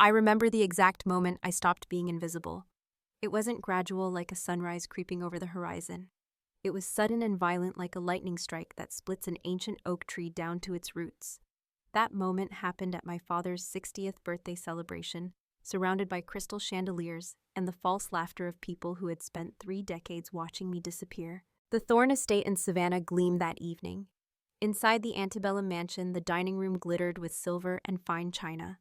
I remember the exact moment I stopped being invisible. It wasn't gradual like a sunrise creeping over the horizon. It was sudden and violent like a lightning strike that splits an ancient oak tree down to its roots. That moment happened at my father's 60th birthday celebration, surrounded by crystal chandeliers and the false laughter of people who had spent 3 decades watching me disappear. The Thorne estate in Savannah gleamed that evening. Inside the antebellum mansion, the dining room glittered with silver and fine china.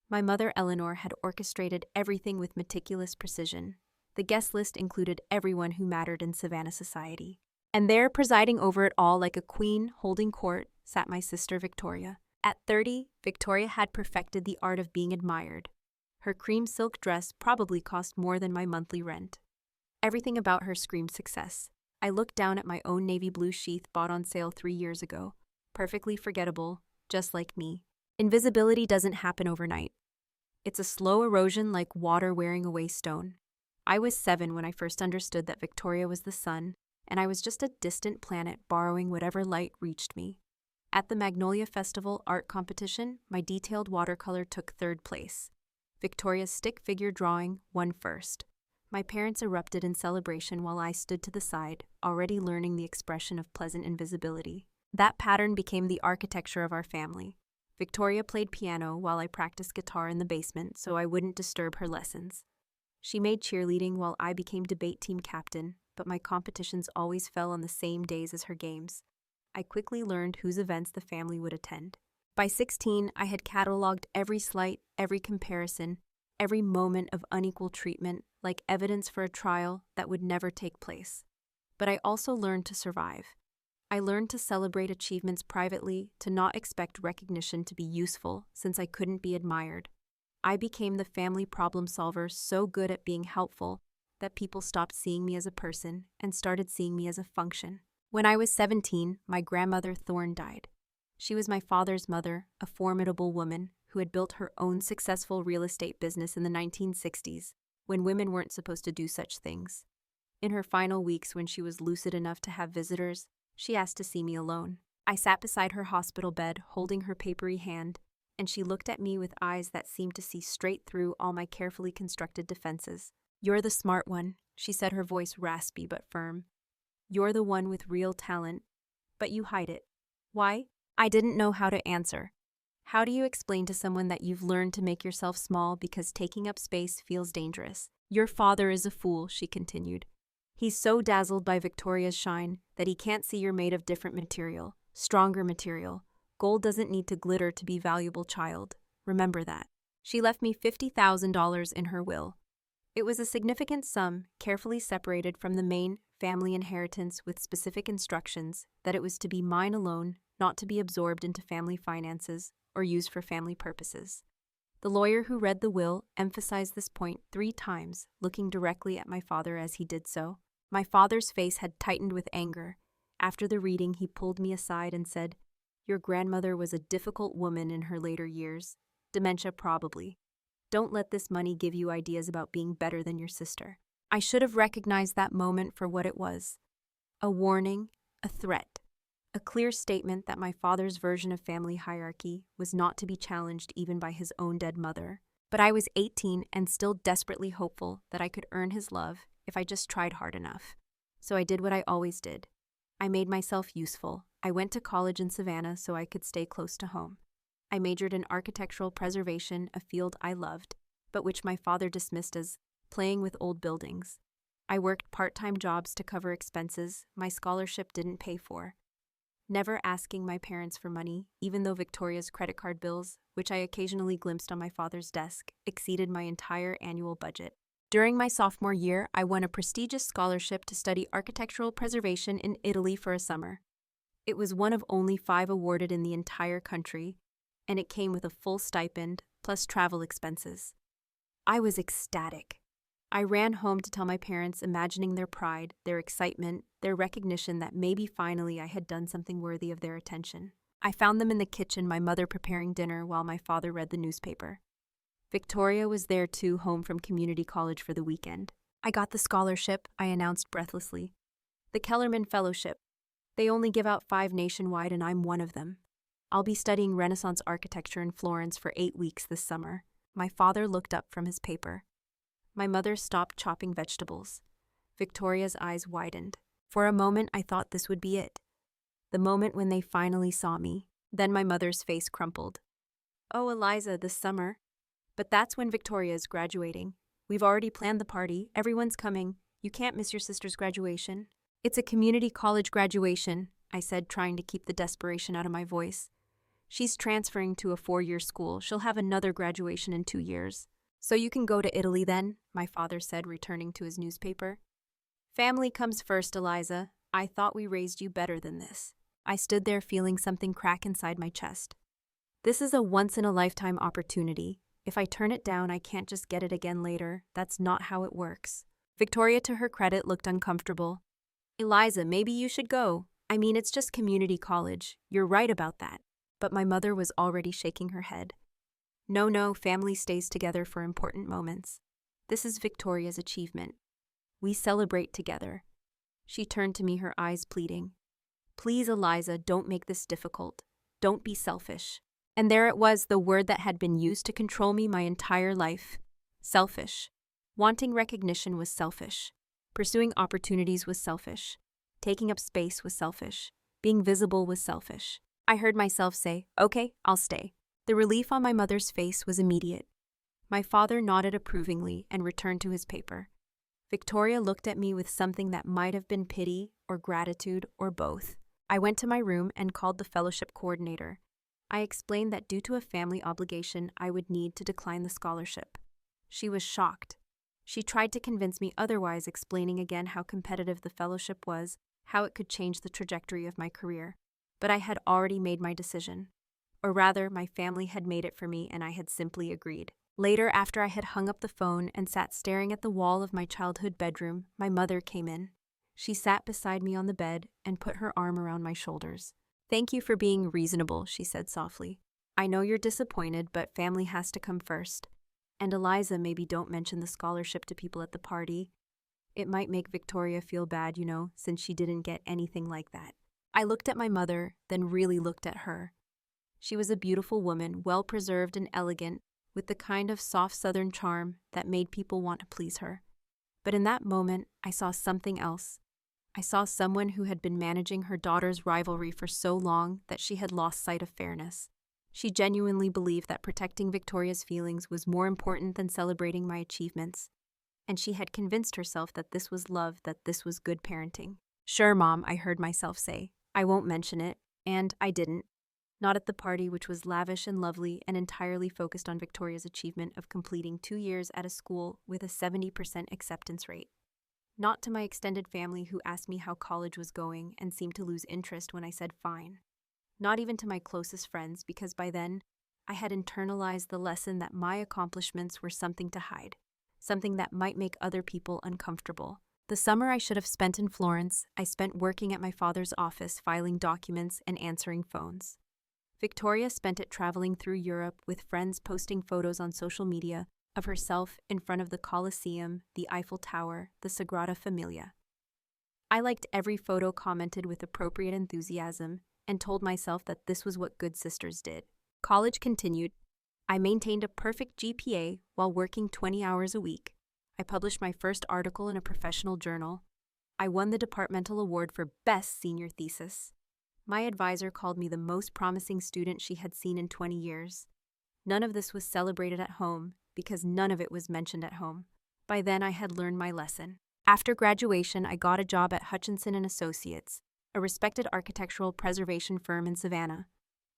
My mother Eleanor had orchestrated everything with meticulous precision. The guest list included everyone who mattered in Savannah society. And there, presiding over it all like a queen holding court, sat my sister Victoria. At 30, Victoria had perfected the art of being admired. Her cream silk dress probably cost more than my monthly rent. Everything about her screamed success. I looked down at my own navy blue sheath bought on sale 3 years ago. Perfectly forgettable, just like me. Invisibility doesn't happen overnight. It's a slow erosion like water wearing away stone. I was 7 when I first understood that Victoria was the sun, and I was just a distant planet borrowing whatever light reached me. At the Magnolia Festival art competition, my detailed watercolor took 3rd place. Victoria's stick figure drawing won 1st. My parents erupted in celebration while I stood to the side, already learning the expression of pleasant invisibility. That pattern became the architecture of our family. Victoria played piano while I practiced guitar in the basement so I wouldn't disturb her lessons. She made cheerleading while I became debate team captain, but my competitions always fell on the same days as her games. I quickly learned whose events the family would attend. By 16, I had cataloged every slight, every comparison, every moment of unequal treatment, like evidence for a trial that would never take place. But I also learned to survive. I learned to celebrate achievements privately, to not expect recognition to be useful since I couldn't be admired. I became the family problem solver so good at being helpful that people stopped seeing me as a person and started seeing me as a function. When I was 17, my grandmother Thorne died. She was my father's mother, a formidable woman who had built her own successful real estate business in the 1960s, when women weren't supposed to do such things. In her final weeks, when she was lucid enough to have visitors, she asked to see me alone. I sat beside her hospital bed, holding her papery hand, and she looked at me with eyes that seemed to see straight through all my carefully constructed defenses. "You're the smart one," she said, her voice raspy but firm. "You're the one with real talent, but you hide it. Why?" I didn't know how to answer. How do you explain to someone that you've learned to make yourself small because taking up space feels dangerous? "Your father is a fool," she continued. "He's so dazzled by Victoria's shine that he can't see you're made of different material, stronger material. Gold doesn't need to glitter to be valuable, child. Remember that." She left me $50,000 in her will. It was a significant sum, carefully separated from the main family inheritance with specific instructions that it was to be mine alone, not to be absorbed into family finances or used for family purposes. The lawyer who read the will emphasized this point 3 times, looking directly at my father as he did so. My father's face had tightened with anger. After the reading, he pulled me aside and said, "Your grandmother was a difficult woman in her later years. Dementia probably. Don't let this money give you ideas about being better than your sister." I should have recognized that moment for what it was. A warning, a threat. A clear statement that my father's version of family hierarchy was not to be challenged even by his own dead mother. But I was 18 and still desperately hopeful that I could earn his love if I just tried hard enough. So I did what I always did. I made myself useful. I went to college in Savannah so I could stay close to home. I majored in architectural preservation, a field I loved, but which my father dismissed as playing with old buildings. I worked part-time jobs to cover expenses my scholarship didn't pay for, never asking my parents for money, even though Victoria's credit card bills, which I occasionally glimpsed on my father's desk, exceeded my entire annual budget. During my sophomore year, I won a prestigious scholarship to study architectural preservation in Italy for a summer. It was one of only 5 awarded in the entire country, and it came with a full stipend, plus travel expenses. I was ecstatic. I ran home to tell my parents, imagining their pride, their excitement, their recognition that maybe finally I had done something worthy of their attention. I found them in the kitchen, my mother preparing dinner while my father read the newspaper. Victoria was there too, home from community college for the weekend. "I got the scholarship," I announced breathlessly. "The Kellerman Fellowship. They only give out 5 nationwide and I'm one of them. I'll be studying Renaissance architecture in Florence for 8 weeks this summer. My father looked up from his paper. My mother stopped chopping vegetables. Victoria's eyes widened. For a moment, I thought this would be it. The moment when they finally saw me. Then my mother's face crumpled. "Oh, Eliza, this summer." "But that's when Victoria is graduating. We've already planned the party. Everyone's coming. You can't miss your sister's graduation." "It's a community college graduation," I said, trying to keep the desperation out of my voice. "She's transferring to a 4-year school. She'll have another graduation in 2 years." "So you can go to Italy then," my father said, returning to his newspaper. "Family comes first, Eliza. I thought we raised you better than this." I stood there feeling something crack inside my chest. This is a once-in-a-lifetime opportunity. If I turn it down, I can't just get it again later. That's not how it works. Victoria, to her credit, looked uncomfortable. "Eliza, maybe you should go. I mean, it's just community college. You're right about that." But my mother was already shaking her head. No, family stays together for important moments. This is Victoria's achievement. We celebrate together. She turned to me, her eyes pleading. "Please, Eliza, don't make this difficult. Don't be selfish." And there it was, the word that had been used to control me my entire life. Selfish. Wanting recognition was selfish. Pursuing opportunities was selfish. Taking up space was selfish. Being visible was selfish. I heard myself say, "Okay, I'll stay." The relief on my mother's face was immediate. My father nodded approvingly and returned to his paper. Victoria looked at me with something that might have been pity or gratitude or both. I went to my room and called the fellowship coordinator. I explained that due to a family obligation, I would need to decline the scholarship. She was shocked. She tried to convince me otherwise, explaining again how competitive the fellowship was, how it could change the trajectory of my career. But I had already made my decision. Or rather, my family had made it for me and I had simply agreed. Later, after I had hung up the phone and sat staring at the wall of my childhood bedroom, my mother came in. She sat beside me on the bed and put her arm around my shoulders. "Thank you for being reasonable," she said softly. "I know you're disappointed, but family has to come first. And Eliza, maybe don't mention the scholarship to people at the party. It might make Victoria feel bad, since she didn't get anything like that." I looked at my mother, then really looked at her. She was a beautiful woman, well-preserved and elegant, with the kind of soft southern charm that made people want to please her. But in that moment, I saw something else. I saw someone who had been managing her daughter's rivalry for so long that she had lost sight of fairness. She genuinely believed that protecting Victoria's feelings was more important than celebrating my achievements. And she had convinced herself that this was love, that this was good parenting. "Sure, Mom," I heard myself say. "I won't mention it." And I didn't. Not at the party, which was lavish and lovely and entirely focused on Victoria's achievement of completing 2 years at a school with a 70% acceptance rate. Not to my extended family, who asked me how college was going and seemed to lose interest when I said fine. Not even to my closest friends, because by then, I had internalized the lesson that my accomplishments were something to hide, something that might make other people uncomfortable. The summer I should have spent in Florence, I spent working at my father's office, filing documents and answering phones. Victoria spent it traveling through Europe, with friends posting photos on social media of herself in front of the Colosseum, the Eiffel Tower, the Sagrada Familia. I liked every photo, commented with appropriate enthusiasm, and told myself that this was what good sisters did. College continued. I maintained a perfect GPA while working 20 hours a week. I published my first article in a professional journal. I won the departmental award for Best Senior Thesis. My advisor called me the most promising student she had seen in 20 years. None of this was celebrated at home, because none of it was mentioned at home. By then, I had learned my lesson. After graduation, I got a job at Hutchinson & Associates, a respected architectural preservation firm in Savannah.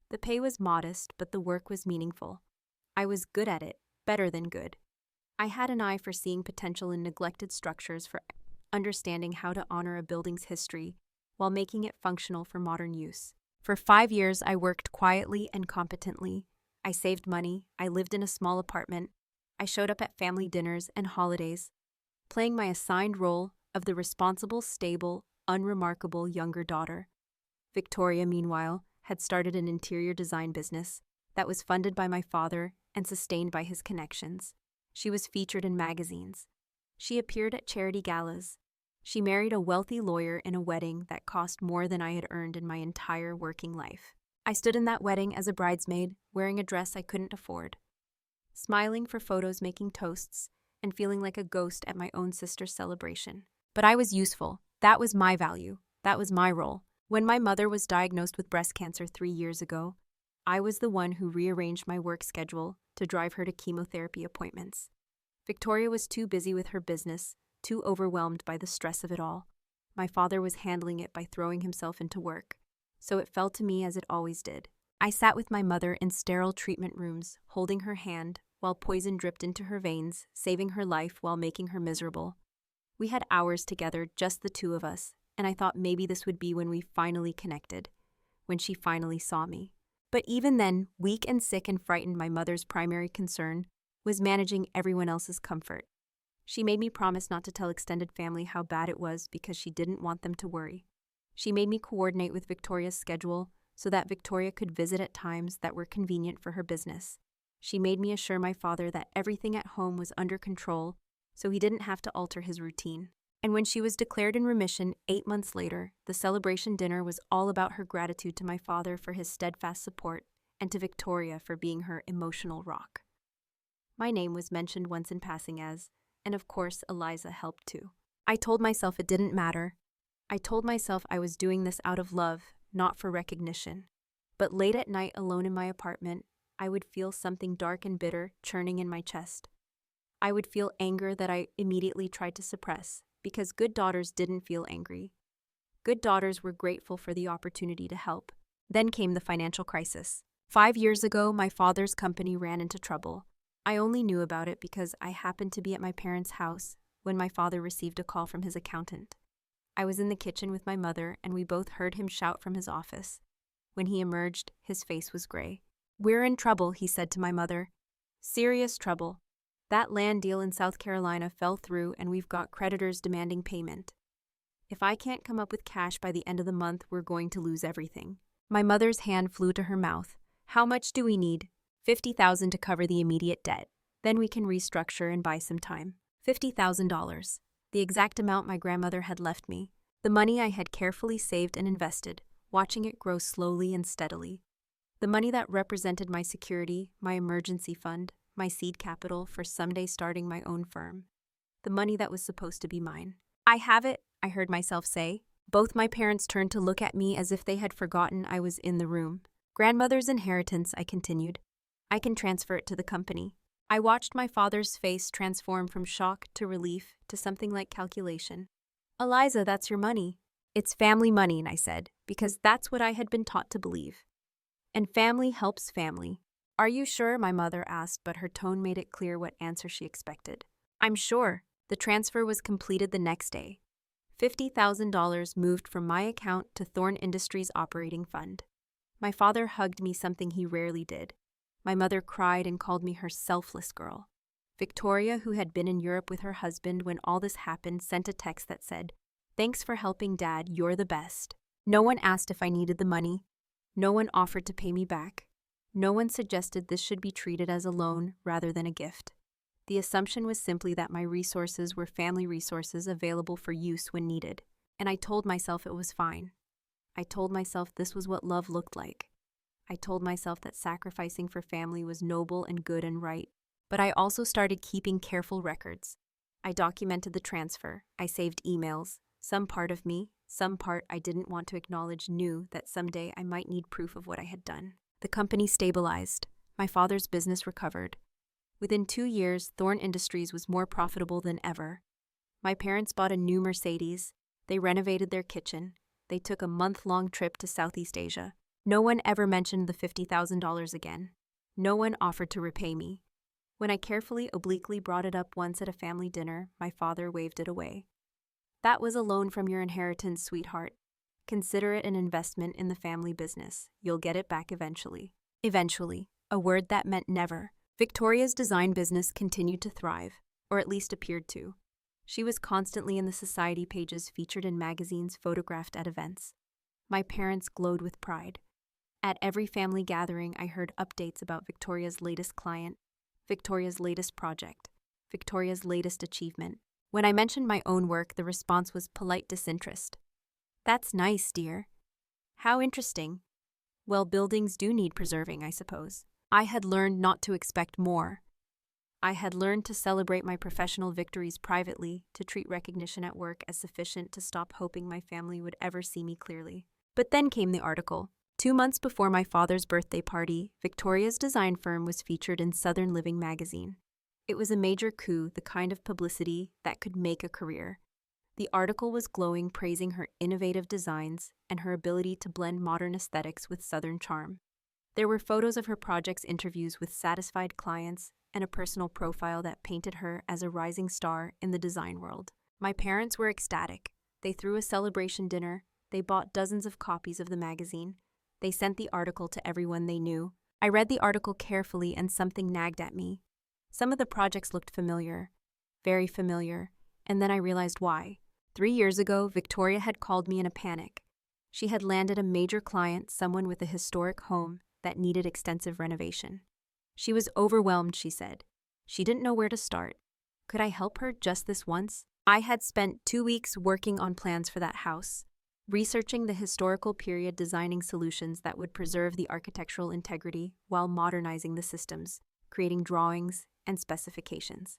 The pay was modest, but the work was meaningful. I was good at it, better than good. I had an eye for seeing potential in neglected structures, for understanding how to honor a building's history while making it functional for modern use. For 5 years, I worked quietly and competently. I saved money, I lived in a small apartment, I showed up at family dinners and holidays, playing my assigned role of the responsible, stable, unremarkable younger daughter. Victoria, meanwhile, had started an interior design business that was funded by my father and sustained by his connections. She was featured in magazines. She appeared at charity galas. She married a wealthy lawyer in a wedding that cost more than I had earned in my entire working life. I stood in that wedding as a bridesmaid, wearing a dress I couldn't afford. smiling for photos, making toasts, and feeling like a ghost at my own sister's celebration. But I was useful. That was my value. That was my role. When my mother was diagnosed with breast cancer 3 years ago, I was the one who rearranged my work schedule to drive her to chemotherapy appointments. Victoria was too busy with her business, too overwhelmed by the stress of it all. My father was handling it by throwing himself into work, so it fell to me as it always did. I sat with my mother in sterile treatment rooms, holding her hand while poison dripped into her veins, saving her life while making her miserable. We had hours together, just the two of us, and I thought maybe this would be when we finally connected, when she finally saw me. But even then, weak and sick and frightened, my mother's primary concern was managing everyone else's comfort. She made me promise not to tell extended family how bad it was because she didn't want them to worry. She made me coordinate with Victoria's schedule so that Victoria could visit at times that were convenient for her business. She made me assure my father that everything at home was under control so he didn't have to alter his routine. And when she was declared in remission 8 months later, the celebration dinner was all about her gratitude to my father for his steadfast support and to Victoria for being her emotional rock. My name was mentioned once in passing and of course Eliza helped too. I told myself it didn't matter. I told myself I was doing this out of love, not for recognition. But late at night alone in my apartment, I would feel something dark and bitter churning in my chest. I would feel anger that I immediately tried to suppress, because good daughters didn't feel angry. Good daughters were grateful for the opportunity to help. Then came the financial crisis. 5 years ago, my father's company ran into trouble. I only knew about it because I happened to be at my parents' house when my father received a call from his accountant. I was in the kitchen with my mother, and we both heard him shout from his office. When he emerged, his face was gray. "We're in trouble," he said to my mother. "Serious trouble. That land deal in South Carolina fell through and we've got creditors demanding payment. If I can't come up with cash by the end of the month, we're going to lose everything." My mother's hand flew to her mouth. "How much do we need?" $50,000 to cover the immediate debt. Then we can restructure and buy some time. $50,000. The exact amount my grandmother had left me. The money I had carefully saved and invested, watching it grow slowly and steadily. The money that represented my security, my emergency fund, my seed capital for someday starting my own firm. The money that was supposed to be mine. "I have it," I heard myself say. Both my parents turned to look at me as if they had forgotten I was in the room. "Grandmother's inheritance," I continued. "I can transfer it to the company." I watched my father's face transform from shock to relief to something like calculation. "Eliza, that's your money." "It's family money," I said, because that's what I had been taught to believe. And family helps family. "Are you sure?" my mother asked, but her tone made it clear what answer she expected. "I'm sure." The transfer was completed the next day. $50,000 moved from my account to Thorn Industries' operating fund. My father hugged me, something he rarely did. My mother cried and called me her selfless girl. Victoria, who had been in Europe with her husband when all this happened, sent a text that said, "Thanks for helping, Dad, you're the best." No one asked if I needed the money. No one offered to pay me back. No one suggested this should be treated as a loan rather than a gift. The assumption was simply that my resources were family resources available for use when needed, and I told myself it was fine. I told myself this was what love looked like. I told myself that sacrificing for family was noble and good and right, but I also started keeping careful records. I documented the transfer. I saved emails. Some part of me, some part I didn't want to acknowledge, knew that someday I might need proof of what I had done. The company stabilized. My father's business recovered. Within 2 years, Thorn Industries was more profitable than ever. My parents bought a new Mercedes. They renovated their kitchen. They took a month-long trip to Southeast Asia. No one ever mentioned the $50,000 again. No one offered to repay me. When I carefully, obliquely brought it up once at a family dinner, my father waved it away. "That was a loan from your inheritance, sweetheart. Consider it an investment in the family business. You'll get it back eventually." Eventually, a word that meant never. Victoria's design business continued to thrive, or at least appeared to. She was constantly in the society pages, featured in magazines, photographed at events. My parents glowed with pride. At every family gathering, I heard updates about Victoria's latest client, Victoria's latest project, Victoria's latest achievement. When I mentioned my own work, the response was polite disinterest. "That's nice, dear." "How interesting." Well, buildings do need preserving, I suppose. I had learned not to expect more. I had learned to celebrate my professional victories privately, to treat recognition at work as sufficient to stop hoping my family would ever see me clearly. But then came the article. 2 months before my father's birthday party, Victoria's design firm was featured in Southern Living magazine. It was a major coup, the kind of publicity that could make a career. The article was glowing, praising her innovative designs and her ability to blend modern aesthetics with Southern charm. There were photos of her projects, interviews with satisfied clients, and a personal profile that painted her as a rising star in the design world. My parents were ecstatic. They threw a celebration dinner. They bought dozens of copies of the magazine. They sent the article to everyone they knew. I read the article carefully and something nagged at me. Some of the projects looked familiar, very familiar, and then I realized why. 3 years ago, Victoria had called me in a panic. She had landed a major client, someone with a historic home that needed extensive renovation. She was overwhelmed, she said. She didn't know where to start. Could I help her just this once? I had spent 2 weeks working on plans for that house, researching the historical period, designing solutions that would preserve the architectural integrity while modernizing the systems, creating drawings and specifications.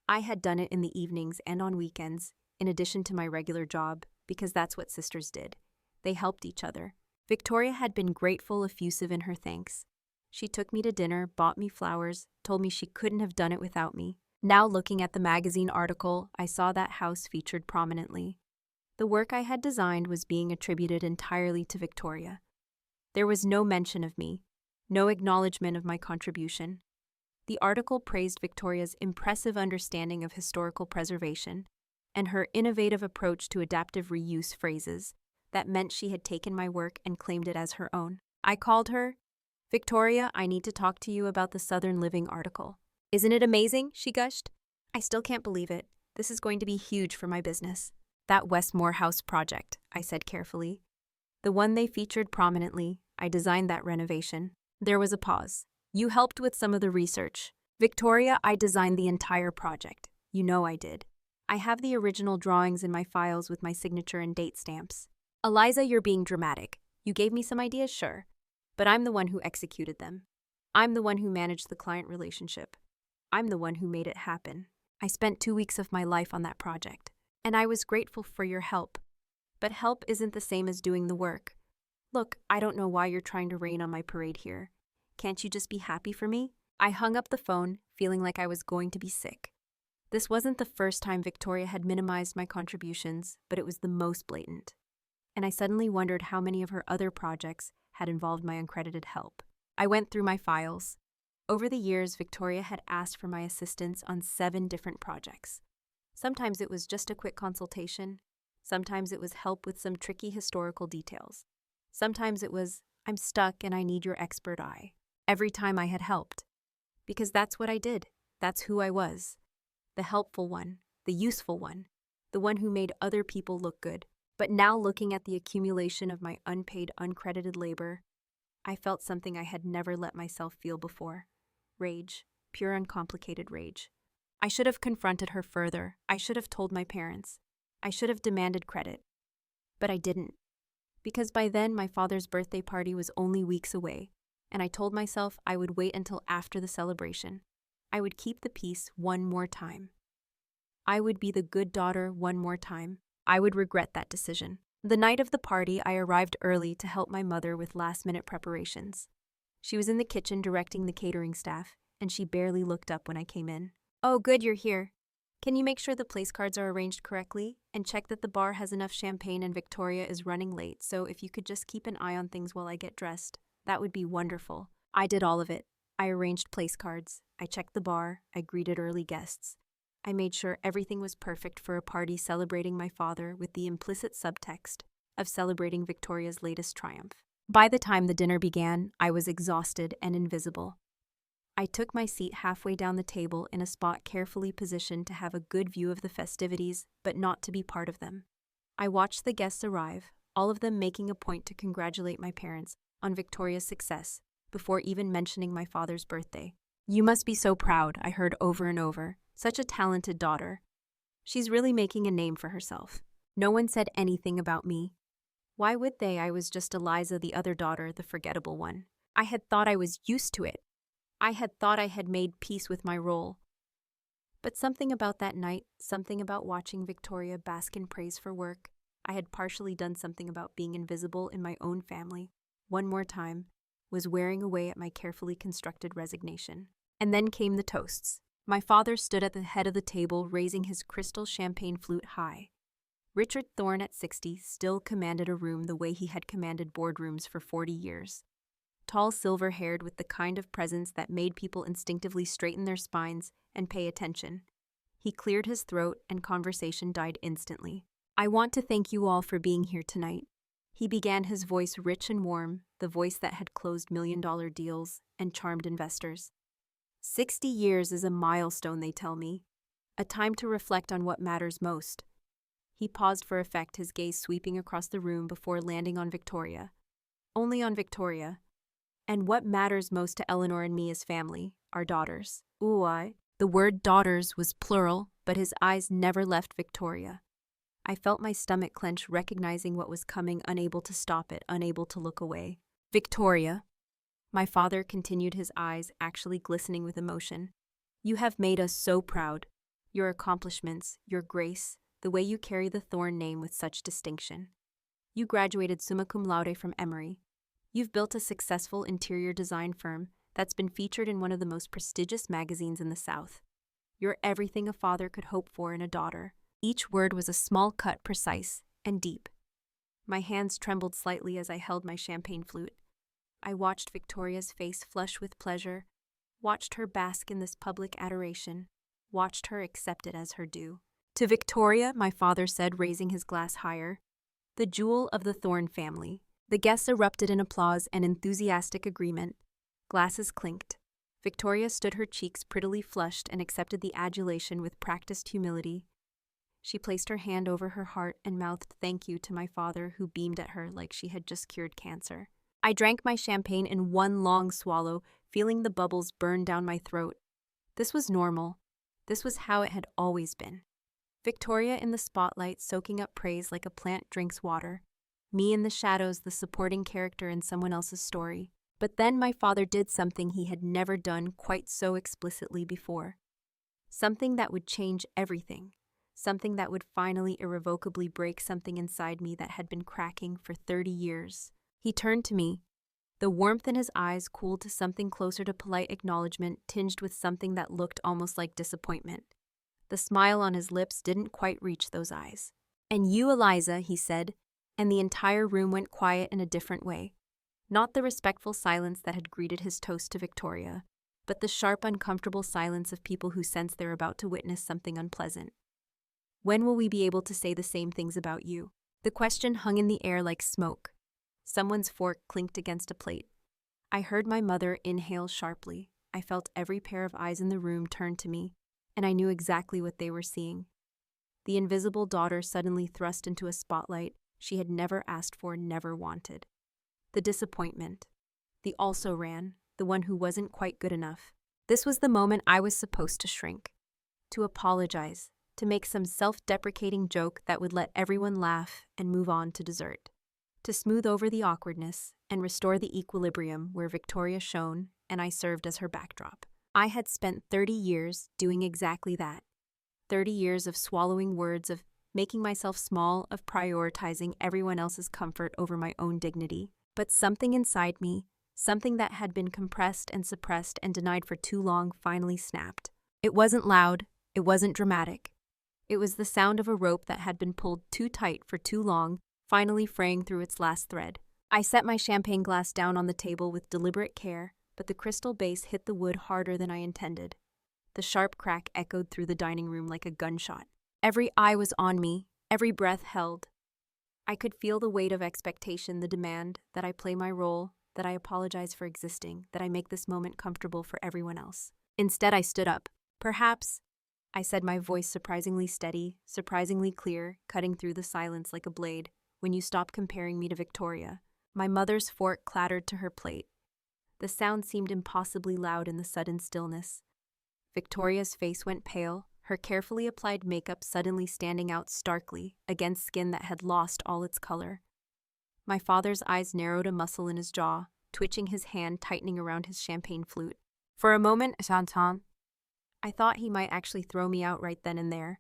I had done it in the evenings and on weekends, in addition to my regular job, because that's what sisters did. They helped each other. Victoria had been grateful, effusive in her thanks. She took me to dinner, bought me flowers, told me she couldn't have done it without me. Now, looking at the magazine article, I saw that house featured prominently. The work I had designed was being attributed entirely to Victoria. There was no mention of me, no acknowledgement of my contribution. The article praised Victoria's impressive understanding of historical preservation and her innovative approach to adaptive reuse phrases that meant she had taken my work and claimed it as her own. I called her. Victoria, I need to talk to you about the Southern Living article. Isn't it amazing? She gushed. I still can't believe it. This is going to be huge for my business. That Westmore House project, I said carefully. The one they featured prominently. I designed that renovation. There was a pause. You helped with some of the research. Victoria, I designed the entire project. You know I did. I have the original drawings in my files with my signature and date stamps. Eliza, you're being dramatic. You gave me some ideas, sure. But I'm the one who executed them. I'm the one who managed the client relationship. I'm the one who made it happen. I spent 2 weeks of my life on that project, and I was grateful for your help. But help isn't the same as doing the work. Look, I don't know why you're trying to rain on my parade here. Can't you just be happy for me? I hung up the phone, feeling like I was going to be sick. This wasn't the first time Victoria had minimized my contributions, but it was the most blatant. And I suddenly wondered how many of her other projects had involved my uncredited help. I went through my files. Over the years, Victoria had asked for my assistance on 7 different projects. Sometimes it was just a quick consultation. Sometimes it was help with some tricky historical details. Sometimes it was, I'm stuck and I need your expert eye. Every time I had helped. Because that's what I did. That's who I was. The helpful one, the useful one, the one who made other people look good. But now, looking at the accumulation of my unpaid, uncredited labor, I felt something I had never let myself feel before. Rage, pure uncomplicated rage. I should have confronted her further. I should have told my parents. I should have demanded credit. But I didn't. Because by then, my father's birthday party was only weeks away, and I told myself I would wait until after the celebration. I would keep the peace one more time. I would be the good daughter one more time. I would regret that decision. The night of the party, I arrived early to help my mother with last-minute preparations. She was in the kitchen directing the catering staff, and she barely looked up when I came in. Oh, good, you're here. Can you make sure the place cards are arranged correctly? And check that the bar has enough champagne, and Victoria is running late, so if you could just keep an eye on things while I get dressed, that would be wonderful. I did all of it. I arranged place cards. I checked the bar. I greeted early guests. I made sure everything was perfect for a party celebrating my father with the implicit subtext of celebrating Victoria's latest triumph. By the time the dinner began, I was exhausted and invisible. I took my seat halfway down the table in a spot carefully positioned to have a good view of the festivities, but not to be part of them. I watched the guests arrive, all of them making a point to congratulate my parents on Victoria's success before even mentioning my father's birthday. You must be so proud, I heard over and over. Such a talented daughter. She's really making a name for herself. No one said anything about me. Why would they? I was just Eliza, the other daughter, the forgettable one. I had thought I was used to it. I had thought I had made peace with my role. But something about that night, something about watching Victoria bask in praise for work, I had partially done something about being invisible in my own family, one more time, was wearing away at my carefully constructed resignation. And then came the toasts. My father stood at the head of the table, raising his crystal champagne flute high. Richard Thorne, at 60, still commanded a room the way he had commanded boardrooms for 40 years. Tall, silver-haired, with the kind of presence that made people instinctively straighten their spines and pay attention. He cleared his throat, and conversation died instantly. "I want to thank you all for being here tonight." He began, his voice rich and warm, the voice that had closed million-dollar deals and charmed investors. 60 years is a milestone, they tell me. A time to reflect on what matters most. He paused for effect, his gaze sweeping across the room before landing on Victoria. Only on Victoria. And what matters most to Eleanor and me as family, our daughters. The word daughters was plural, but his eyes never left Victoria. I felt my stomach clench, recognizing what was coming, unable to stop it, unable to look away. "Victoria," my father continued, his eyes actually glistening with emotion, "you have made us so proud. Your accomplishments, your grace, the way you carry the Thorne name with such distinction. You graduated summa cum laude from Emory. You've built a successful interior design firm that's been featured in one of the most prestigious magazines in the South. You're everything a father could hope for in a daughter." Each word was a small cut, precise and deep. My hands trembled slightly as I held my champagne flute. I watched Victoria's face flush with pleasure, watched her bask in this public adoration, watched her accept it as her due. "To Victoria," my father said, raising his glass higher, "the jewel of the Thorne family." The guests erupted in applause and enthusiastic agreement. Glasses clinked. Victoria stood, her cheeks prettily flushed, and accepted the adulation with practiced humility. She placed her hand over her heart and mouthed thank you to my father, who beamed at her like she had just cured cancer. I drank my champagne in one long swallow, feeling the bubbles burn down my throat. This was normal. This was how it had always been. Victoria in the spotlight, soaking up praise like a plant drinks water. Me in the shadows, the supporting character in someone else's story. But then my father did something he had never done quite so explicitly before. Something that would change everything. Something that would finally irrevocably break something inside me that had been cracking for 30 years. He turned to me. The warmth in his eyes cooled to something closer to polite acknowledgement, tinged with something that looked almost like disappointment. The smile on his lips didn't quite reach those eyes. "And you, Eliza," he said, and the entire room went quiet in a different way. Not the respectful silence that had greeted his toast to Victoria, but the sharp, uncomfortable silence of people who sense they're about to witness something unpleasant. "When will we be able to say the same things about you?" The question hung in the air like smoke. Someone's fork clinked against a plate. I heard my mother inhale sharply. I felt every pair of eyes in the room turn to me, and I knew exactly what they were seeing. The invisible daughter suddenly thrust into a spotlight she had never asked for, never wanted. The disappointment. The also-ran, the one who wasn't quite good enough. This was the moment I was supposed to shrink, to apologize, to make some self-deprecating joke that would let everyone laugh and move on to dessert. To smooth over the awkwardness and restore the equilibrium where Victoria shone and I served as her backdrop. I had spent 30 years doing exactly that. 30 years of swallowing words, of making myself small, of prioritizing everyone else's comfort over my own dignity. But something inside me, something that had been compressed and suppressed and denied for too long, finally snapped. It wasn't loud, it wasn't dramatic. It was the sound of a rope that had been pulled too tight for too long, finally fraying through its last thread. I set my champagne glass down on the table with deliberate care, but the crystal base hit the wood harder than I intended. The sharp crack echoed through the dining room like a gunshot. Every eye was on me, every breath held. I could feel the weight of expectation, the demand that I play my role, that I apologize for existing, that I make this moment comfortable for everyone else. Instead, I stood up. "Perhaps," I said, my voice surprisingly steady, surprisingly clear, cutting through the silence like a blade, "when you stop comparing me to Victoria." My mother's fork clattered to her plate. The sound seemed impossibly loud in the sudden stillness. Victoria's face went pale, her carefully applied makeup suddenly standing out starkly against skin that had lost all its color. My father's eyes narrowed, a muscle in his jaw, twitching, his hand tightening around his champagne flute. For a moment, Shantan, I thought he might actually throw me out right then and there.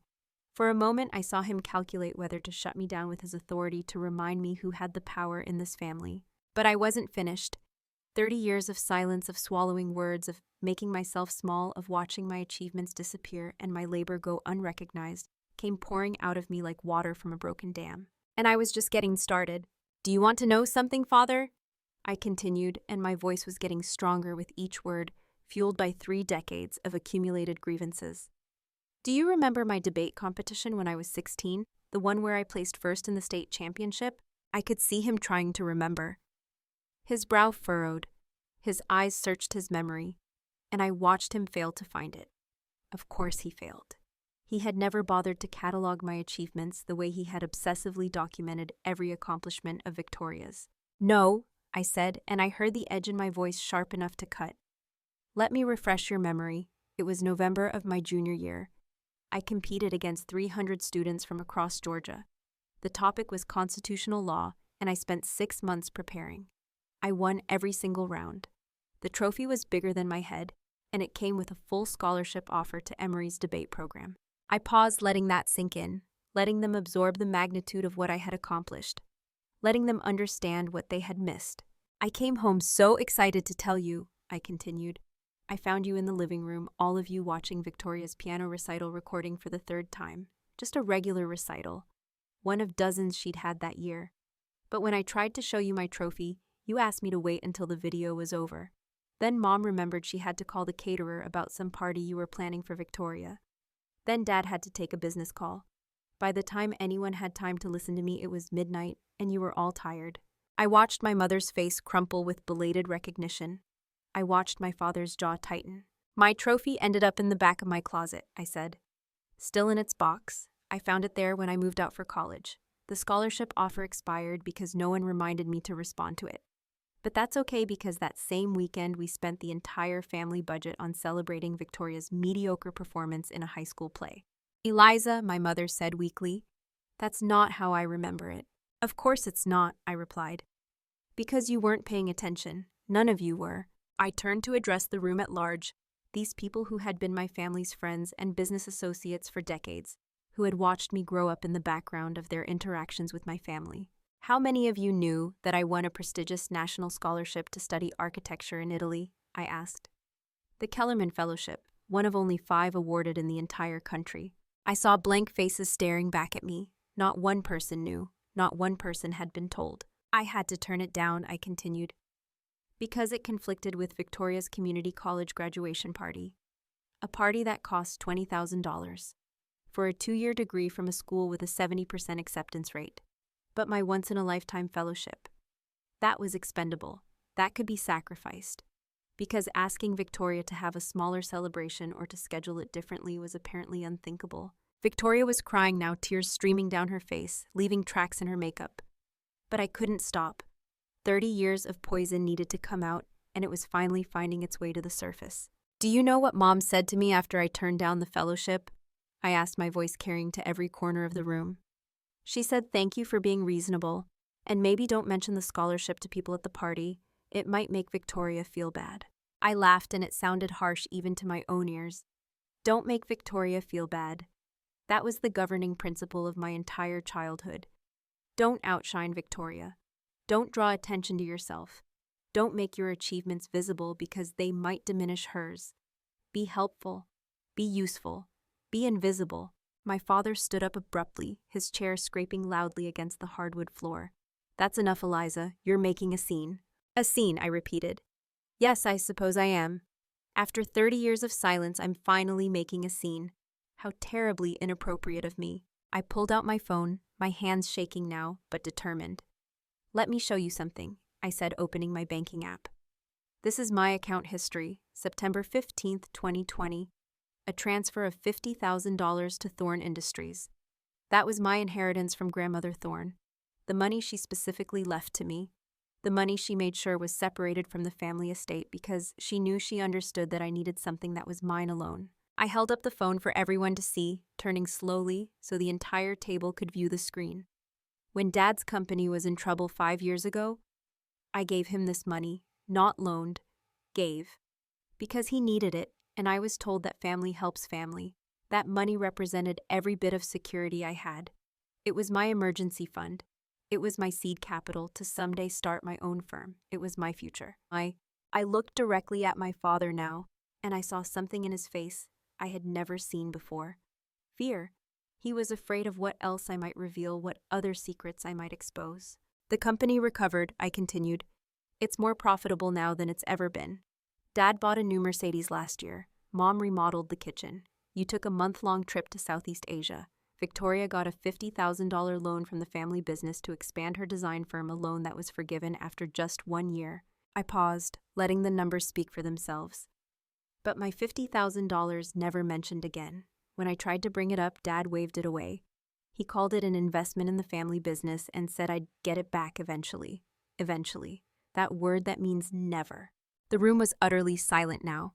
For a moment, I saw him calculate whether to shut me down with his authority to remind me who had the power in this family. But I wasn't finished. 30 years of silence, of swallowing words, of making myself small, of watching my achievements disappear and my labor go unrecognized, came pouring out of me like water from a broken dam. And I was just getting started. "Do you want to know something, Father?" I continued, and my voice was getting stronger with each word, fueled by 3 decades of accumulated grievances. "Do you remember my debate competition when I was 16, the one where I placed first in the state championship?" I could see him trying to remember. His brow furrowed, his eyes searched his memory, and I watched him fail to find it. Of course he failed. He had never bothered to catalog my achievements the way he had obsessively documented every accomplishment of Victoria's. "No," I said, and I heard the edge in my voice sharp enough to cut. "Let me refresh your memory. It was November of my junior year. I competed against 300 students from across Georgia. The topic was constitutional law, and I spent 6 months preparing. I won every single round. The trophy was bigger than my head, and it came with a full scholarship offer to Emory's debate program." I paused, letting that sink in, letting them absorb the magnitude of what I had accomplished, letting them understand what they had missed. "I came home so excited to tell you," I continued. "I found you in the living room, all of you watching Victoria's piano recital recording for the 3rd time. Just a regular recital, one of dozens she'd had that year. But when I tried to show you my trophy, you asked me to wait until the video was over. Then Mom remembered she had to call the caterer about some party you were planning for Victoria. Then Dad had to take a business call. By the time anyone had time to listen to me, it was midnight, and you were all tired." I watched my mother's face crumple with belated recognition. I watched my father's jaw tighten. "My trophy ended up in the back of my closet," I said. "Still in its box. I found it there when I moved out for college. The scholarship offer expired because no one reminded me to respond to it. But that's okay, because that same weekend we spent the entire family budget on celebrating Victoria's mediocre performance in a high school play." "Eliza," my mother said weakly, "that's not how I remember it." "Of course it's not," I replied. "Because you weren't paying attention. None of you were." I turned to address the room at large, these people who had been my family's friends and business associates for decades, who had watched me grow up in the background of their interactions with my family. "How many of you knew that I won a prestigious national scholarship to study architecture in Italy?" I asked. "The Kellerman Fellowship, one of only 5 awarded in the entire country." I saw blank faces staring back at me. Not one person knew. Not one person had been told. "I had to turn it down," I continued, "because it conflicted with Victoria's community college graduation party. A party that cost $20,000 for a 2-year degree from a school with a 70% acceptance rate. But my once-in-a-lifetime fellowship, that was expendable. That could be sacrificed. Because asking Victoria to have a smaller celebration or to schedule it differently was apparently unthinkable." Victoria was crying now, tears streaming down her face, leaving tracks in her makeup. But I couldn't stop. 30 years of poison needed to come out, and it was finally finding its way to the surface. "Do you know what Mom said to me after I turned down the fellowship?" I asked, my voice carrying to every corner of the room. "She said thank you for being reasonable, and maybe don't mention the scholarship to people at the party. It might make Victoria feel bad." I laughed, and it sounded harsh even to my own ears. Don't make Victoria feel bad. That was the governing principle of my entire childhood. Don't outshine Victoria. Don't draw attention to yourself. Don't make your achievements visible because they might diminish hers. Be helpful. Be useful. Be invisible. My father stood up abruptly, his chair scraping loudly against the hardwood floor. "That's enough, Eliza. You're making a scene." "A scene," I repeated. "Yes, I suppose I am. After 30 years of silence, I'm finally making a scene. How terribly inappropriate of me." I pulled out my phone, my hands shaking now, but determined. "Let me show you something," I said, opening my banking app. "This is my account history, September 15th, 2020. A transfer of $50,000 to Thorne Industries. That was my inheritance from Grandmother Thorne. The money she specifically left to me. The money she made sure was separated from the family estate because she knew she understood that I needed something that was mine alone." I held up the phone for everyone to see, turning slowly so the entire table could view the screen. When Dad's company was in trouble 5 years ago, I gave him this money, not loaned, gave. Because he needed it, And I was told that family helps family. That money represented every bit of security I had. It was my emergency fund. It was my seed capital to someday start my own firm. It was my future. I looked directly at my father now, and I saw something in his face I had never seen before. Fear. He was afraid of what else I might reveal, what other secrets I might expose. The company recovered, I continued. It's more profitable now than it's ever been. Dad bought a new Mercedes last year. Mom remodeled the kitchen. You took a month-long trip to Southeast Asia. Victoria got a $50,000 loan from the family business to expand her design firm, a loan that was forgiven after just 1 year. I paused, letting the numbers speak for themselves. But my $50,000 never mentioned again. When I tried to bring it up, Dad waved it away. He called it an investment in the family business and said I'd get it back eventually. Eventually. That word that means never. The room was utterly silent now.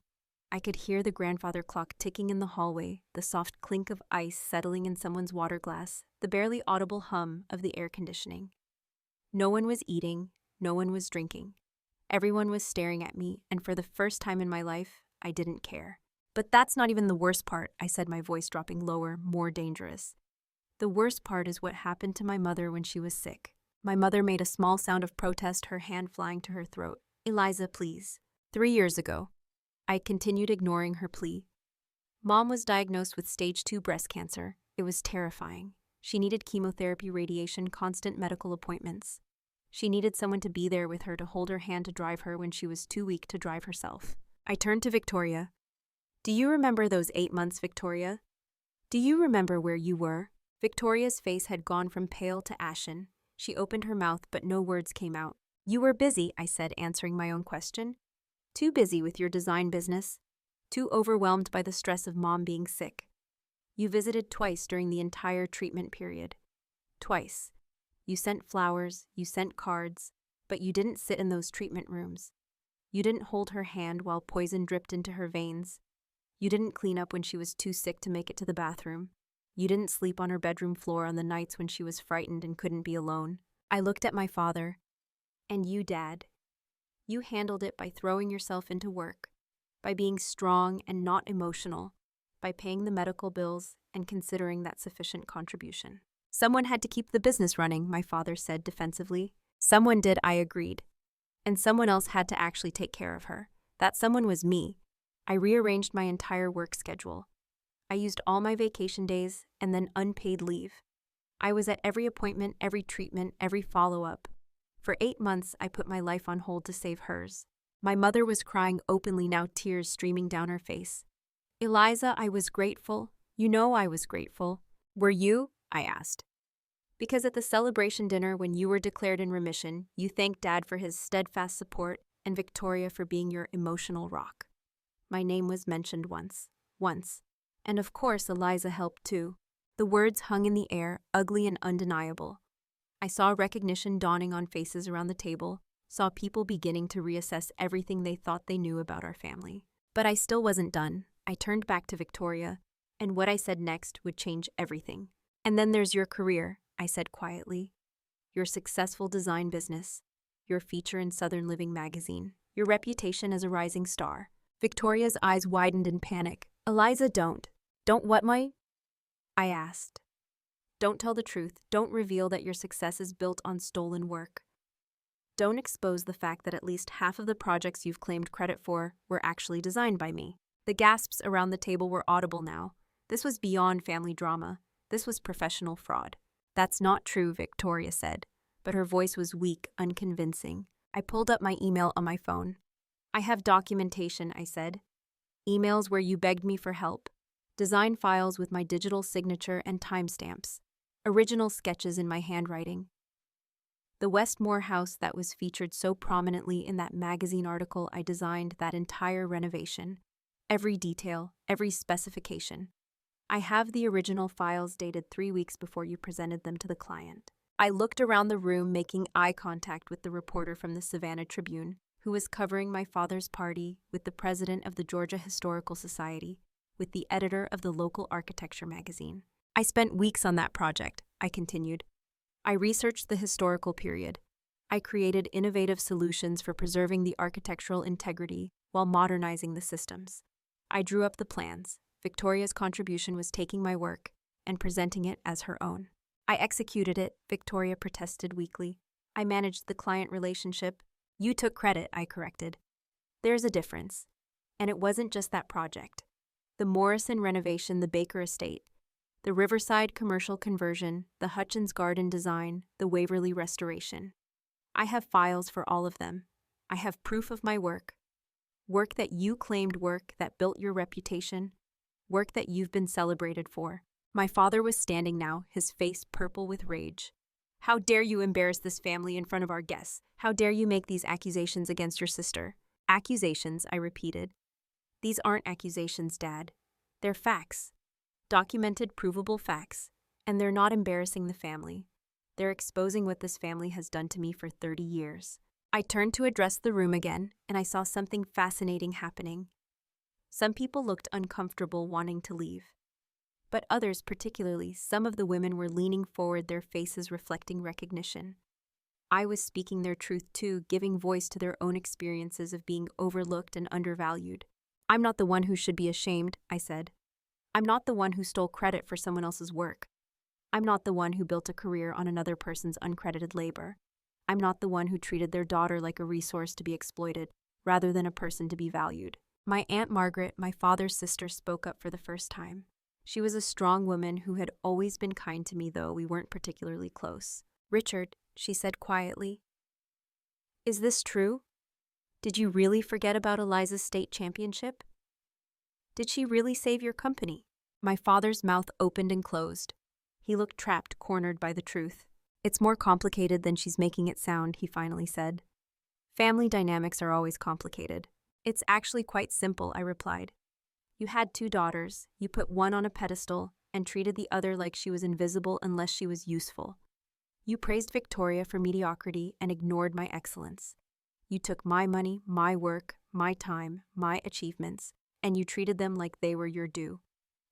I could hear the grandfather clock ticking in the hallway, the soft clink of ice settling in someone's water glass, the barely audible hum of the air conditioning. No one was eating, no one was drinking. Everyone was staring at me, and for the first time in my life, I didn't care. But that's not even the worst part, I said, my voice dropping lower, more dangerous. The worst part is what happened to my mother when she was sick. My mother made a small sound of protest, her hand flying to her throat. Eliza, please. 3 years ago. I continued ignoring her plea. Mom was diagnosed with stage 2 breast cancer. It was terrifying. She needed chemotherapy, radiation, constant medical appointments. She needed someone to be there with her, to hold her hand, to drive her when she was too weak to drive herself. I turned to Victoria. Do you remember those 8 months, Victoria? Do you remember where you were? Victoria's face had gone from pale to ashen. She opened her mouth, but no words came out. You were busy, I said, answering my own question. Too busy with your design business. Too overwhelmed by the stress of Mom being sick. You visited twice during the entire treatment period. Twice. You sent flowers, you sent cards, but you didn't sit in those treatment rooms. You didn't hold her hand while poison dripped into her veins. You didn't clean up when she was too sick to make it to the bathroom. You didn't sleep on her bedroom floor on the nights when she was frightened and couldn't be alone. I looked at my father. And you, Dad. You handled it by throwing yourself into work, by being strong and not emotional, by paying the medical bills and considering that sufficient contribution. Someone had to keep the business running, my father said defensively. Someone did, I agreed. And someone else had to actually take care of her. That someone was me. I rearranged my entire work schedule. I used all my vacation days and then unpaid leave. I was at every appointment, every treatment, every follow-up. For 8 months, I put my life on hold to save hers. My mother was crying openly now, tears streaming down her face. Eliza, I was grateful. You know I was grateful. Were you? I asked. Because at the celebration dinner when you were declared in remission, you thanked Dad for his steadfast support and Victoria for being your emotional rock. My name was mentioned once. And of course, Eliza helped too. The words hung in the air, ugly and undeniable. I saw recognition dawning on faces around the table, saw people beginning to reassess everything they thought they knew about our family. But I still wasn't done. I turned back to Victoria, and what I said next would change everything. And then there's your career, I said quietly. Your successful design business, your feature in Southern Living magazine, your reputation as a rising star. Victoria's eyes widened in panic. Eliza, don't. Don't what, Mike? I asked. Don't tell the truth. Don't reveal that your success is built on stolen work. Don't expose the fact that at least half of the projects you've claimed credit for were actually designed by me. The gasps around the table were audible now. This was beyond family drama. This was professional fraud. That's not true, Victoria said, but her voice was weak, unconvincing. I pulled up my email on my phone. I have documentation, I said. Emails where you begged me for help. Design files with my digital signature and timestamps. Original sketches in my handwriting. The Westmore house that was featured so prominently in that magazine article, I designed that entire renovation. Every detail, every specification. I have the original files dated 3 weeks before you presented them to the client. I looked around the room, making eye contact with the reporter from the Savannah Tribune, who was covering my father's party, with the president of the Georgia Historical Society, with the editor of the local architecture magazine. I spent weeks on that project, I continued. I researched the historical period. I created innovative solutions for preserving the architectural integrity while modernizing the systems. I drew up the plans. Victoria's contribution was taking my work and presenting it as her own. I executed it, Victoria protested weakly. I managed the client relationship. You took credit, I corrected. There's a difference. And it wasn't just that project. The Morrison renovation, the Baker estate, the Riverside commercial conversion, the Hutchins garden design, the Waverly restoration. I have files for all of them. I have proof of my work. Work that you claimed, work that built your reputation, work that you've been celebrated for. My father was standing now, his face purple with rage. How dare you embarrass this family in front of our guests? How dare you make these accusations against your sister? Accusations, I repeated. These aren't accusations, Dad. They're facts. Documented, provable facts. And they're not embarrassing the family. They're exposing what this family has done to me for 30 years. I turned to address the room again, and I saw something fascinating happening. Some people looked uncomfortable, wanting to leave. But others, particularly some of the women, were leaning forward, their faces reflecting recognition. I was speaking their truth too, giving voice to their own experiences of being overlooked and undervalued. I'm not the one who should be ashamed, I said. I'm not the one who stole credit for someone else's work. I'm not the one who built a career on another person's uncredited labor. I'm not the one who treated their daughter like a resource to be exploited, rather than a person to be valued. My Aunt Margaret, my father's sister, spoke up for the first time. She was a strong woman who had always been kind to me, though we weren't particularly close. Richard, she said quietly, is this true? Did you really forget about Eliza's state championship? Did she really save your company? My father's mouth opened and closed. He looked trapped, cornered by the truth. It's more complicated than she's making it sound, he finally said. Family dynamics are always complicated. It's actually quite simple, I replied. You had 2 daughters, you put one on a pedestal and treated the other like she was invisible unless she was useful. You praised Victoria for mediocrity and ignored my excellence. You took my money, my work, my time, my achievements, and you treated them like they were your due.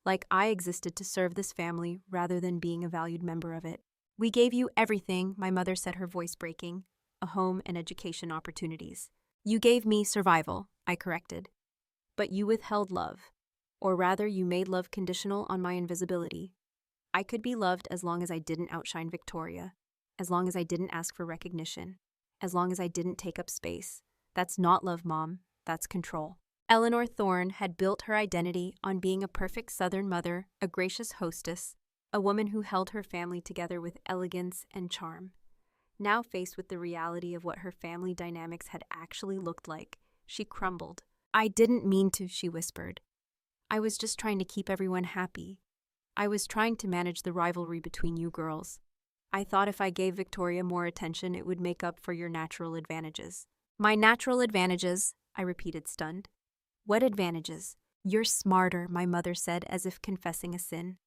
Like I existed to serve this family rather than being a valued member of it. We gave you everything, my mother said, her voice breaking, a home and education opportunities. You gave me survival, I corrected. But you withheld love. Or rather, you made love conditional on my invisibility. I could be loved as long as I didn't outshine Victoria, as long as I didn't ask for recognition, as long as I didn't take up space. That's not love, Mom. That's control. Eleanor Thorne had built her identity on being a perfect Southern mother, a gracious hostess, a woman who held her family together with elegance and charm. Now faced with the reality of what her family dynamics had actually looked like, she crumbled. I didn't mean to, she whispered. I was just trying to keep everyone happy. I was trying to manage the rivalry between you girls. I thought if I gave Victoria more attention, it would make up for your natural advantages. My natural advantages, I repeated, stunned. What advantages? You're smarter, my mother said, as if confessing a sin.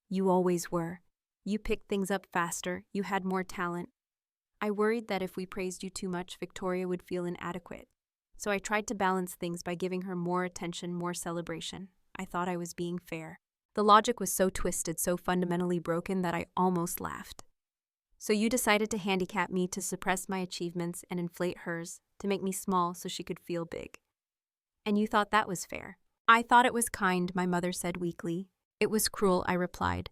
You always were. You picked things up faster. You had more talent. I worried that if we praised you too much, Victoria would feel inadequate. So I tried to balance things by giving her more attention, more celebration. I thought I was being fair. The logic was so twisted, so fundamentally broken that I almost laughed. So you decided to handicap me, to suppress my achievements and inflate hers, to make me small so she could feel big. And you thought that was fair. I thought it was kind, my mother said weakly. It was cruel, I replied.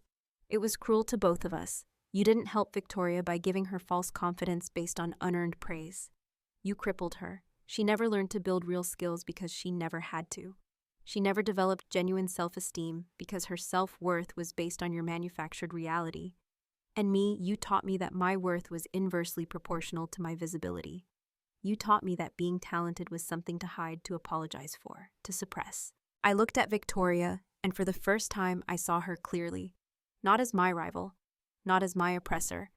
It was cruel to both of us. You didn't help Victoria by giving her false confidence based on unearned praise. You crippled her. She never learned to build real skills because she never had to. She never developed genuine self-esteem because her self-worth was based on your manufactured reality. And me, you taught me that my worth was inversely proportional to my visibility. You taught me that being talented was something to hide, to apologize for, to suppress. I looked at Victoria, and for the first time I saw her clearly, not as my rival, not as my oppressor,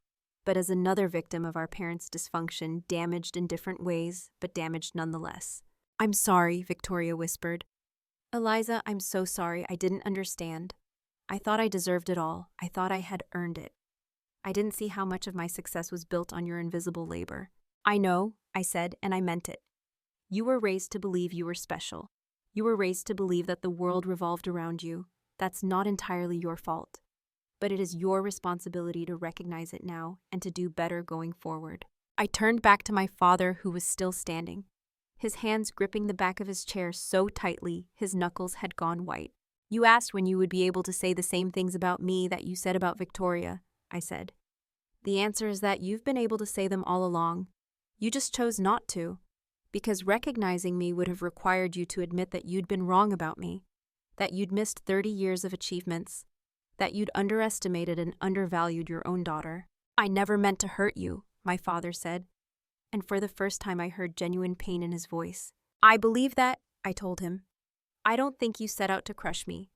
but as another victim of our parents' dysfunction, damaged in different ways, but damaged nonetheless. I'm sorry, Victoria whispered. Eliza, I'm so sorry. I didn't understand. I thought I deserved it all. I thought I had earned it. I didn't see how much of my success was built on your invisible labor. I know, I said, and I meant it. You were raised to believe you were special. You were raised to believe that the world revolved around you. That's not entirely your fault. But it is your responsibility to recognize it now and to do better going forward. I turned back to my father, who was still standing. his hands gripping the back of his chair so tightly his knuckles had gone white. "You asked when you would be able to say the same things about me that you said about Victoria," I said. "The answer is that you've been able to say them all along. You just chose not to, because recognizing me would have required you to admit that you'd been wrong about me, that you'd missed 30 years of achievements, that you'd underestimated and undervalued your own daughter." "I never meant to hurt you," my father said, and for the first time I heard genuine pain in his voice. "I believe that," I told him. "I don't think you set out to crush me.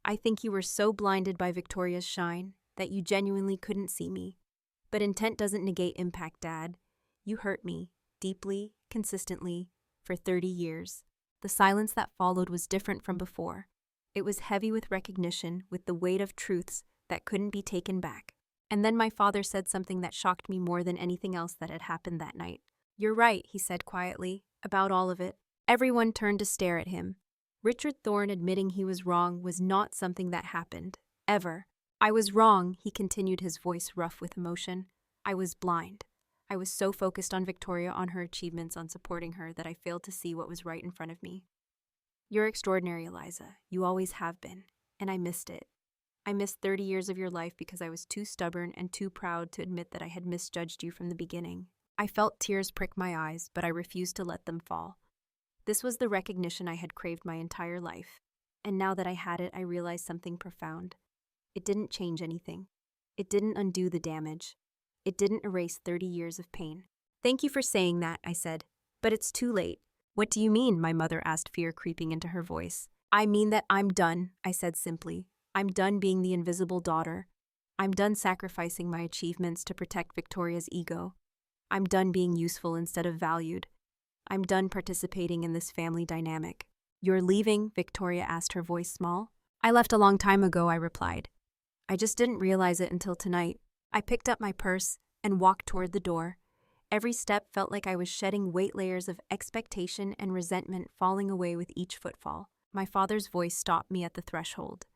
I think you were so blinded by Victoria's shine that you genuinely couldn't see me. But intent doesn't negate impact, Dad. You hurt me, deeply, consistently, for 30 years. The silence that followed was different from before. It was heavy with recognition, with the weight of truths that couldn't be taken back. And then my father said something that shocked me more than anything else that had happened that night. "You're right," he said quietly, "about all of it." Everyone turned to stare at him. Richard Thorne admitting he was wrong was not something that happened, ever. "I was wrong," he continued, his voice rough with emotion. "I was blind. I was so focused on Victoria, on her achievements, on supporting her, that I failed to see what was right in front of me. You're extraordinary, Eliza. You always have been. And I missed it. I missed 30 years of your life because I was too stubborn and too proud to admit that I had misjudged you from the beginning." I felt tears prick my eyes, but I refused to let them fall. This was the recognition I had craved my entire life. And now that I had it, I realized something profound. It didn't change anything. It didn't undo the damage. It didn't erase 30 years of pain. "Thank you for saying that," I said. "But it's too late." "What do you mean?" my mother asked, fear creeping into her voice. "I mean that I'm done," I said simply. "I'm done being the invisible daughter. I'm done sacrificing my achievements to protect Victoria's ego. I'm done being useful instead of valued. I'm done participating in this family dynamic." "You're leaving?" Victoria asked, her voice small. "I left a long time ago," I replied. "I just didn't realize it until tonight." I picked up my purse and walked toward the door. Every step felt like I was shedding weight layers of expectation and resentment falling away with each footfall. My father's voice stopped me at the threshold.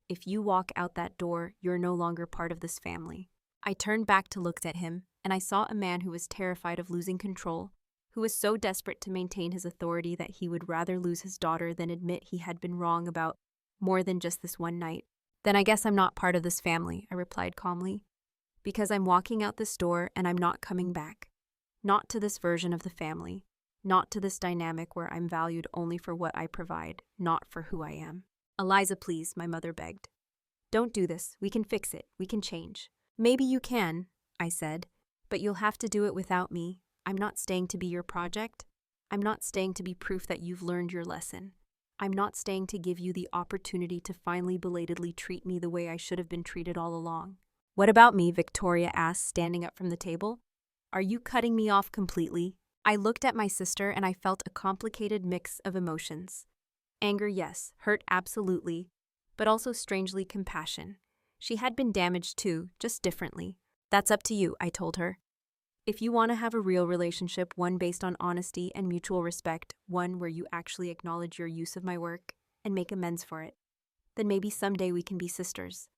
"If you walk out that door, you're no longer part of this family." I turned back to look at him, and I saw a man who was terrified of losing control, who was so desperate to maintain his authority that he would rather lose his daughter than admit he had been wrong about more than just this one night. "Then I guess I'm not part of this family," I replied calmly. "Because I'm walking out this door and I'm not coming back. Not to this version of the family. Not to this dynamic where I'm valued only for what I provide, not for who I am." "Eliza, please," my mother begged. "Don't do this. We can fix it. We can change." "Maybe you can," I said, "but you'll have to do it without me. I'm not staying to be your project. I'm not staying to be proof that you've learned your lesson. I'm not staying to give you the opportunity to finally belatedly treat me the way I should have been treated all along." "What about me?" Victoria asked, standing up from the table. "Are you cutting me off completely?" I looked at my sister and I felt a complicated mix of emotions. Anger, yes. Hurt, absolutely. But also strangely compassion. She had been damaged too, just differently. "That's up to you," I told her. "If you want to have a real relationship, one based on honesty and mutual respect, one where you actually acknowledge your use of my work and make amends for it, then maybe someday we can be sisters.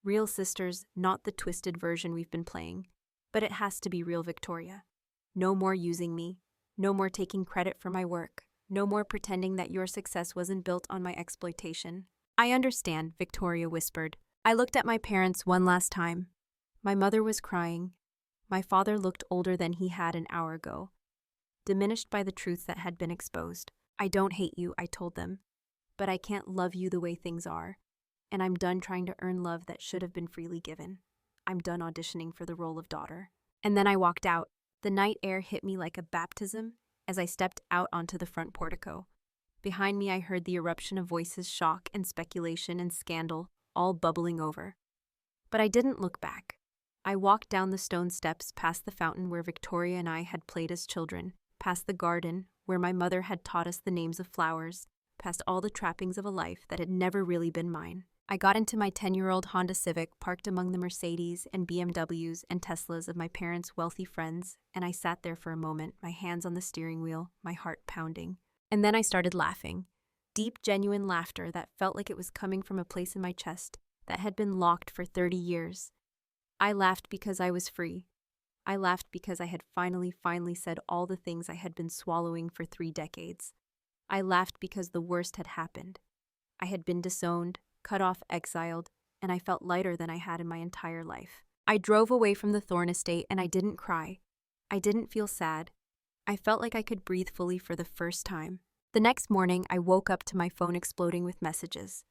Real sisters, not the twisted version we've been playing. But it has to be real, Victoria. No more using me. No more taking credit for my work. No more pretending that your success wasn't built on my exploitation." "I understand," Victoria whispered. I looked at my parents one last time. My mother was crying. My father looked older than he had an hour ago, diminished by the truths that had been exposed. "I don't hate you," I told them, "but I can't love you the way things are. And I'm done trying to earn love that should have been freely given. I'm done auditioning for the role of daughter." And then I walked out. The night air hit me like a baptism as I stepped out onto the front portico. Behind me I heard the eruption of voices, shock and speculation and scandal, all bubbling over. But I didn't look back. I walked down the stone steps, past the fountain where Victoria and I had played as children, past the garden where my mother had taught us the names of flowers, past all the trappings of a life that had never really been mine. I got into my 10-year-old Honda Civic, parked among the Mercedes and BMWs and Teslas of my parents' wealthy friends, and I sat there for a moment, my hands on the steering wheel, my heart pounding. And then I started laughing. Deep, genuine laughter that felt like it was coming from a place in my chest that had been locked for 30 years. I laughed because I was free. I laughed because I had finally said all the things I had been swallowing for 3 decades. I laughed because the worst had happened. I had been disowned, cut off, exiled, and I felt lighter than I had in my entire life. I drove away from the Thorn estate and I didn't cry. I didn't feel sad. I felt like I could breathe fully for the first time. The next morning, I woke up to my phone exploding with messages.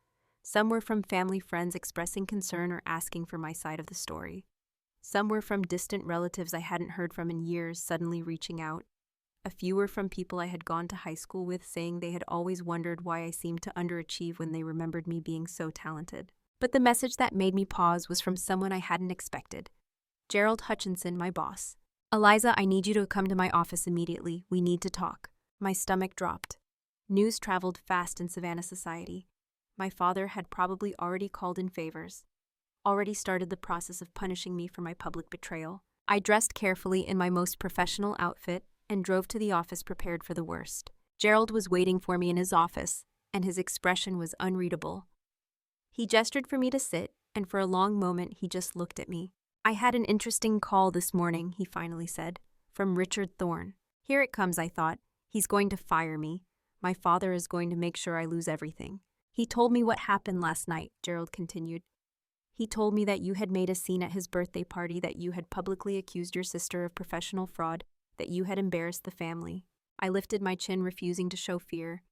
Some were from family friends expressing concern or asking for my side of the story. Some were from distant relatives I hadn't heard from in years suddenly reaching out. A few were from people I had gone to high school with saying they had always wondered why I seemed to underachieve when they remembered me being so talented. But the message that made me pause was from someone I hadn't expected. Gerald Hutchinson, my boss. "Eliza, I need you to come to my office immediately. We need to talk." My stomach dropped. News traveled fast in Savannah society. My father had probably already called in favors, already started the process of punishing me for my public betrayal. I dressed carefully in my most professional outfit and drove to the office prepared for the worst. Gerald was waiting for me in his office, and his expression was unreadable. He gestured for me to sit, and for a long moment he just looked at me. "I had an interesting call this morning," he finally said, "from Richard Thorn." Here it comes, I thought. He's going to fire me. My father is going to make sure I lose everything. "He told me what happened last night," Gerald continued. "He told me that you had made a scene at his birthday party, that you had publicly accused your sister of professional fraud, that you had embarrassed the family." I lifted my chin, refusing to show fear.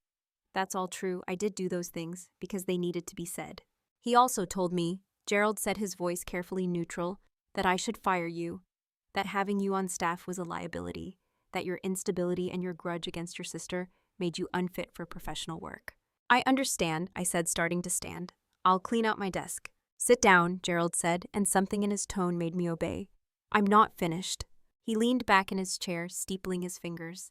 "That's all true. I did do those things because they needed to be said." "He also told me," Gerald said, his voice carefully neutral, "that I should fire you, that having you on staff was a liability, that your instability and your grudge against your sister made you unfit for professional work." "I understand," I said, starting to stand. "I'll clean out my desk." "Sit down," Gerald said, and something in his tone made me obey. "I'm not finished." He leaned back in his chair, steepling his fingers.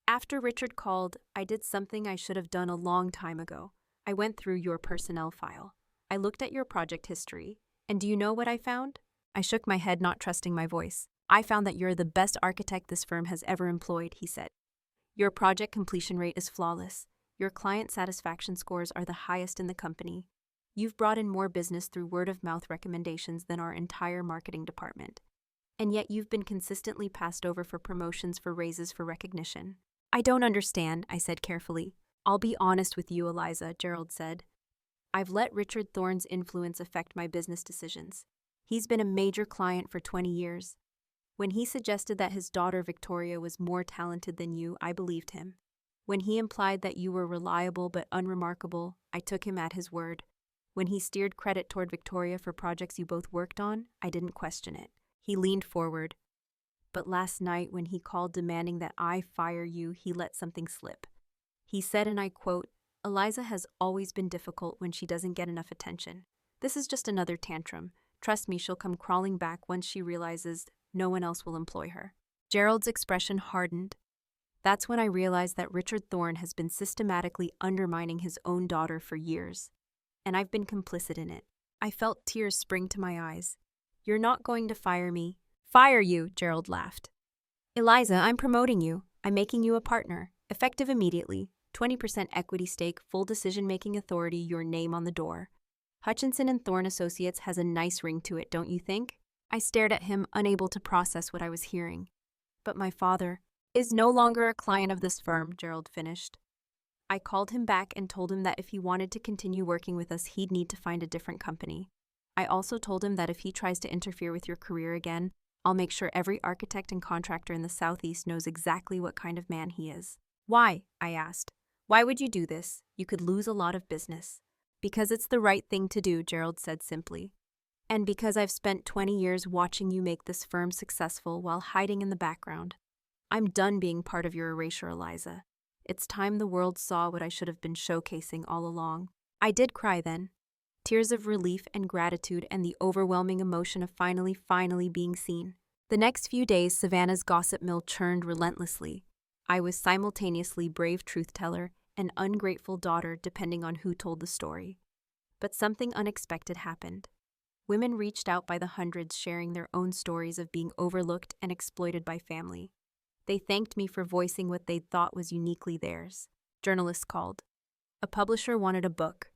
"After Richard called, I did something I should have done a long time ago. I went through your personnel file. I looked at your project history, and do you know what I found?" I shook my head, not trusting my voice. "I found that you're the best architect this firm has ever employed," he said. "Your project completion rate is flawless. Your client satisfaction scores are the highest in the company. You've brought in more business through word-of-mouth recommendations than our entire marketing department. And yet you've been consistently passed over for promotions, for raises, for recognition." "I don't understand," I said carefully. "I'll be honest with you, Eliza," Gerald said. "I've let Richard Thorn's influence affect my business decisions. He's been a major client for 20 years. When he suggested that his daughter Victoria was more talented than you, I believed him. When he implied that you were reliable but unremarkable, I took him at his word. When he steered credit toward Victoria for projects you both worked on, I didn't question it." He leaned forward. "But last night, when he called demanding that I fire you, he let something slip. He said, and I quote, 'Eliza has always been difficult when she doesn't get enough attention. This is just another tantrum. Trust me, she'll come crawling back once she realizes no one else will employ her.'" Gerald's expression hardened. "That's when I realized that Richard Thorn has been systematically undermining his own daughter for years. And I've been complicit in it." I felt tears spring to my eyes. "You're not going to fire me." "Fire you," Gerald laughed. "Eliza, I'm promoting you. I'm making you a partner, effective immediately. 20% equity stake, full decision-making authority, your name on the door. Hutchinson and Thorn Associates has a nice ring to it, don't you think?" I stared at him, unable to process what I was hearing. "But my father is no longer a client of this firm," Gerald finished. I called him back and told him that if he wanted to continue working with us, he'd need to find a different company. I also told him that if he tries to interfere with your career again, I'll make sure every architect and contractor in the Southeast knows exactly what kind of man he is. "Why?" I asked. "Why would you do this? You could lose a lot of business." "Because it's the right thing to do," Gerald said simply. "And because I've spent 20 years watching you make this firm successful while hiding in the background. I'm done being part of your erasure, Eliza. It's time the world saw what I should have been showcasing all along." I did cry then. Tears of relief and gratitude and the overwhelming emotion of finally being seen. The next few days, Savannah's gossip mill churned relentlessly. I was simultaneously brave truth-teller and ungrateful daughter, depending on who told the story. But something unexpected happened. Women reached out by the hundreds, sharing their own stories of being overlooked and exploited by family. They thanked me for voicing what they thought was uniquely theirs. Journalists called. A publisher wanted a book.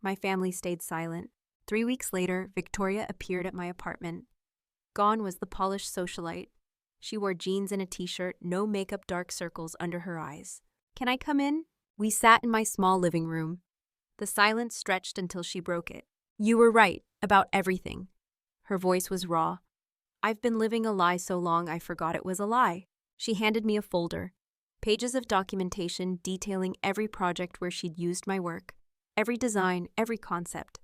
My family stayed silent. 3 weeks later, Victoria appeared at my apartment. Gone was the polished socialite. She wore jeans and a t-shirt, no makeup, dark circles under her eyes. "Can I come in?" We sat in my small living room. The silence stretched until she broke it. "You were right, about everything." Her voice was raw. "I've been living a lie so long I forgot it was a lie." She handed me a folder. Pages of documentation detailing every project where she'd used my work, every design, every concept.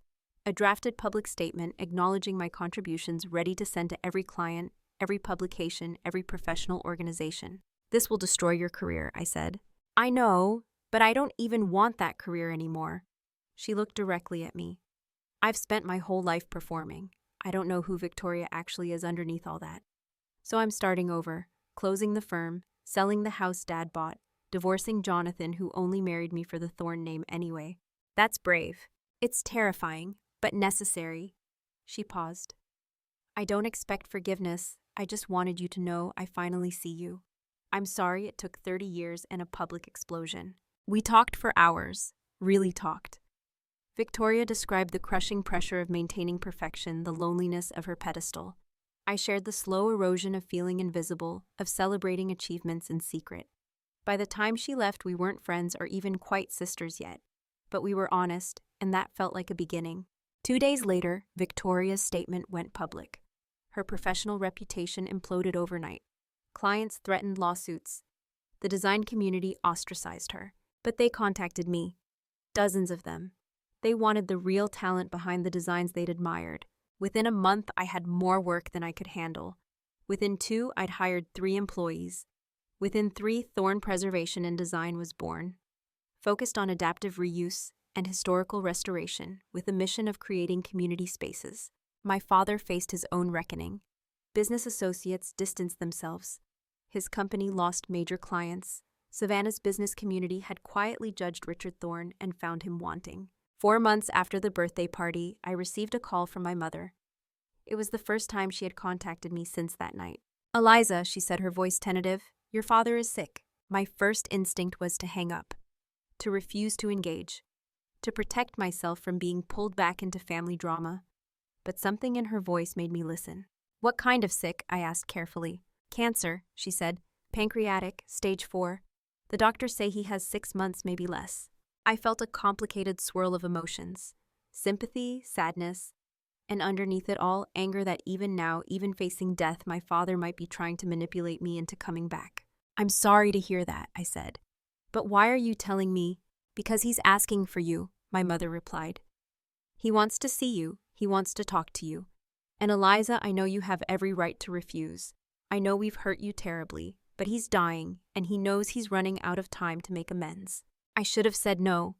A drafted public statement acknowledging my contributions ready to send to every client, every publication, every professional organization. "This will destroy your career," I said. "I know, but I don't even want that career anymore." She looked directly at me. "I've spent my whole life performing. I don't know who Victoria actually is underneath all that. So I'm starting over, closing the firm, selling the house Dad bought, divorcing Jonathan, who only married me for the Thorne name anyway. That's brave. It's terrifying, but necessary." She paused. "I don't expect forgiveness. I just wanted you to know I finally see you. I'm sorry it took 30 years and a public explosion." We talked for hours, really talked. Victoria described the crushing pressure of maintaining perfection, the loneliness of her pedestal. I shared the slow erosion of feeling invisible, of celebrating achievements in secret. By the time she left, we weren't friends or even quite sisters yet. But we were honest, and that felt like a beginning. 2 days later, Victoria's statement went public. Her professional reputation imploded overnight. Clients threatened lawsuits. The design community ostracized her. But they contacted me. Dozens of them. They wanted the real talent behind the designs they'd admired. Within a month, I had more work than I could handle. Within 2, I'd hired 3 employees. Within 3, Thorne Preservation and Design was born. Focused on adaptive reuse and historical restoration with a mission of creating community spaces. My father faced his own reckoning. Business associates distanced themselves. His company lost major clients. Savannah's business community had quietly judged Richard Thorne and found him wanting. 4 months after the birthday party, I received a call from my mother. It was the first time she had contacted me since that night. "Eliza," she said, her voice tentative, "your father is sick." My first instinct was to hang up, to refuse to engage, to protect myself from being pulled back into family drama. But something in her voice made me listen. "What kind of sick?" I asked carefully. "Cancer," she said. "Pancreatic, stage 4. The doctors say he has 6 months, maybe less." I felt a complicated swirl of emotions. Sympathy, sadness, and underneath it all, anger that even now, even facing death, my father might be trying to manipulate me into coming back. "I'm sorry to hear that," I said. "But why are you telling me?" "Because he's asking for you," my mother replied. "He wants to see you. He wants to talk to you. And Eliza, I know you have every right to refuse. I know we've hurt you terribly, but he's dying, and he knows he's running out of time to make amends." I should have said no.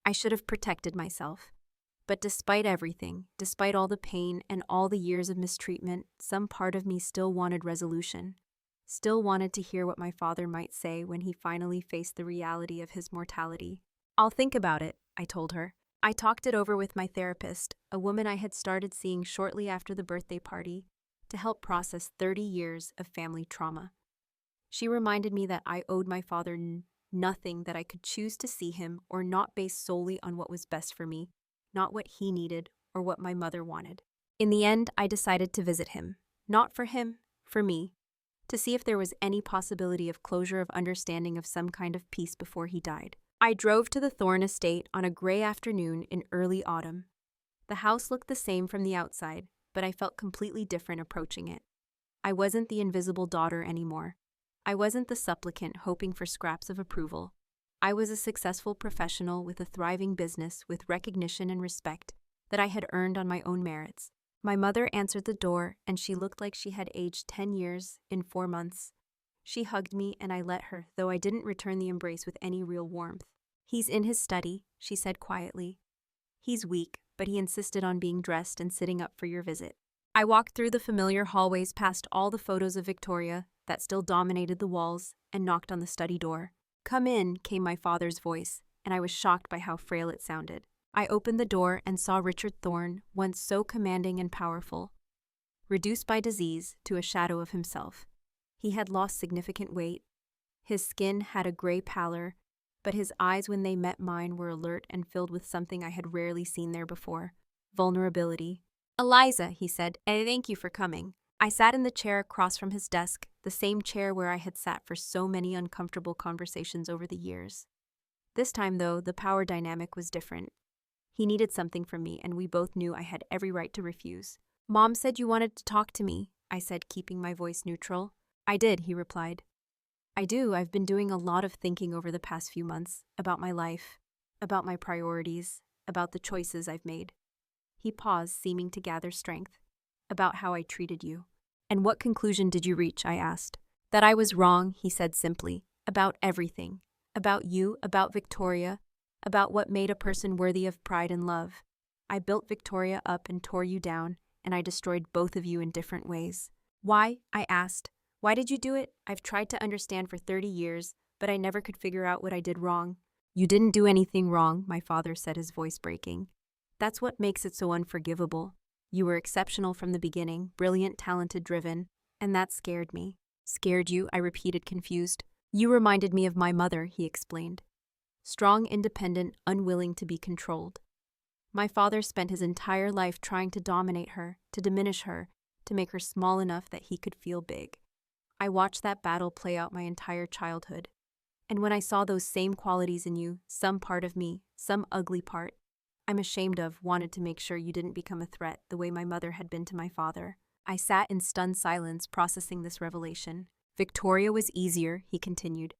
I should have protected myself. But despite everything, despite all the pain and all the years of mistreatment, some part of me still wanted resolution, still wanted to hear what my father might say when he finally faced the reality of his mortality. "I'll think about it," I told her. I talked it over with my therapist, a woman I had started seeing shortly after the birthday party, to help process 30 years of family trauma. She reminded me that I owed my father nothing, that I could choose to see him or not based solely on what was best for me, not what he needed or what my mother wanted. In the end, I decided to visit him. Not for him, for me. To see if there was any possibility of closure, of understanding, of some kind of peace before he died. I drove to the Thorne estate on a gray afternoon in early autumn. The house looked the same from the outside, but I felt completely different approaching it. I wasn't the invisible daughter anymore. I wasn't the supplicant hoping for scraps of approval. I was a successful professional with a thriving business, with recognition and respect that I had earned on my own merits. My mother answered the door, and she looked like she had aged 10 years in 4 months. She hugged me, and I let her, though I didn't return the embrace with any real warmth. "He's in his study," she said quietly. "He's weak, but he insisted on being dressed and sitting up for your visit." I walked through the familiar hallways past all the photos of Victoria that still dominated the walls and knocked on the study door. "Come in," came my father's voice, and I was shocked by how frail it sounded. I opened the door and saw Richard Thorne, once so commanding and powerful, reduced by disease to a shadow of himself. He had lost significant weight. His skin had a gray pallor, but his eyes, when they met mine, were alert and filled with something I had rarely seen there before: vulnerability. "Eliza," he said, "I thank you for coming. I sat in the chair across from his desk, the same chair where I had sat for so many uncomfortable conversations over the years. This time, though, the power dynamic was different. He needed something from me, and we both knew I had every right to refuse. "Mom said you wanted to talk to me," I said, keeping my voice neutral. "I did," he replied. "I do. I've been doing a lot of thinking over the past few months about my life, about my priorities, about the choices I've made." He paused, seeming to gather strength. "About how I treated you." "And what conclusion did you reach?" I asked. "That I was wrong," he said simply. "About everything. About you, about Victoria, about what made a person worthy of pride and love. I built Victoria up and tore you down, and I destroyed both of you in different ways." "Why?" I asked. "Why did you do it? I've tried to understand for 30 years, but I never could figure out what I did wrong." "You didn't do anything wrong," my father said, his voice breaking. "That's what makes it so unforgivable. You were exceptional from the beginning, brilliant, talented, driven, and that scared me." "Scared you?" I repeated, confused. "You reminded me of my mother," he explained. Strong, independent, unwilling to be controlled. My father spent his entire life trying to dominate her, to diminish her, to make her small enough that he could feel big. I watched that battle play out my entire childhood. And when I saw those same qualities in you, some part of me, some ugly part, I'm ashamed of, wanted to make sure you didn't become a threat the way my mother had been to my father. I sat in stunned silence, processing this revelation. "Victoria was easier," he continued.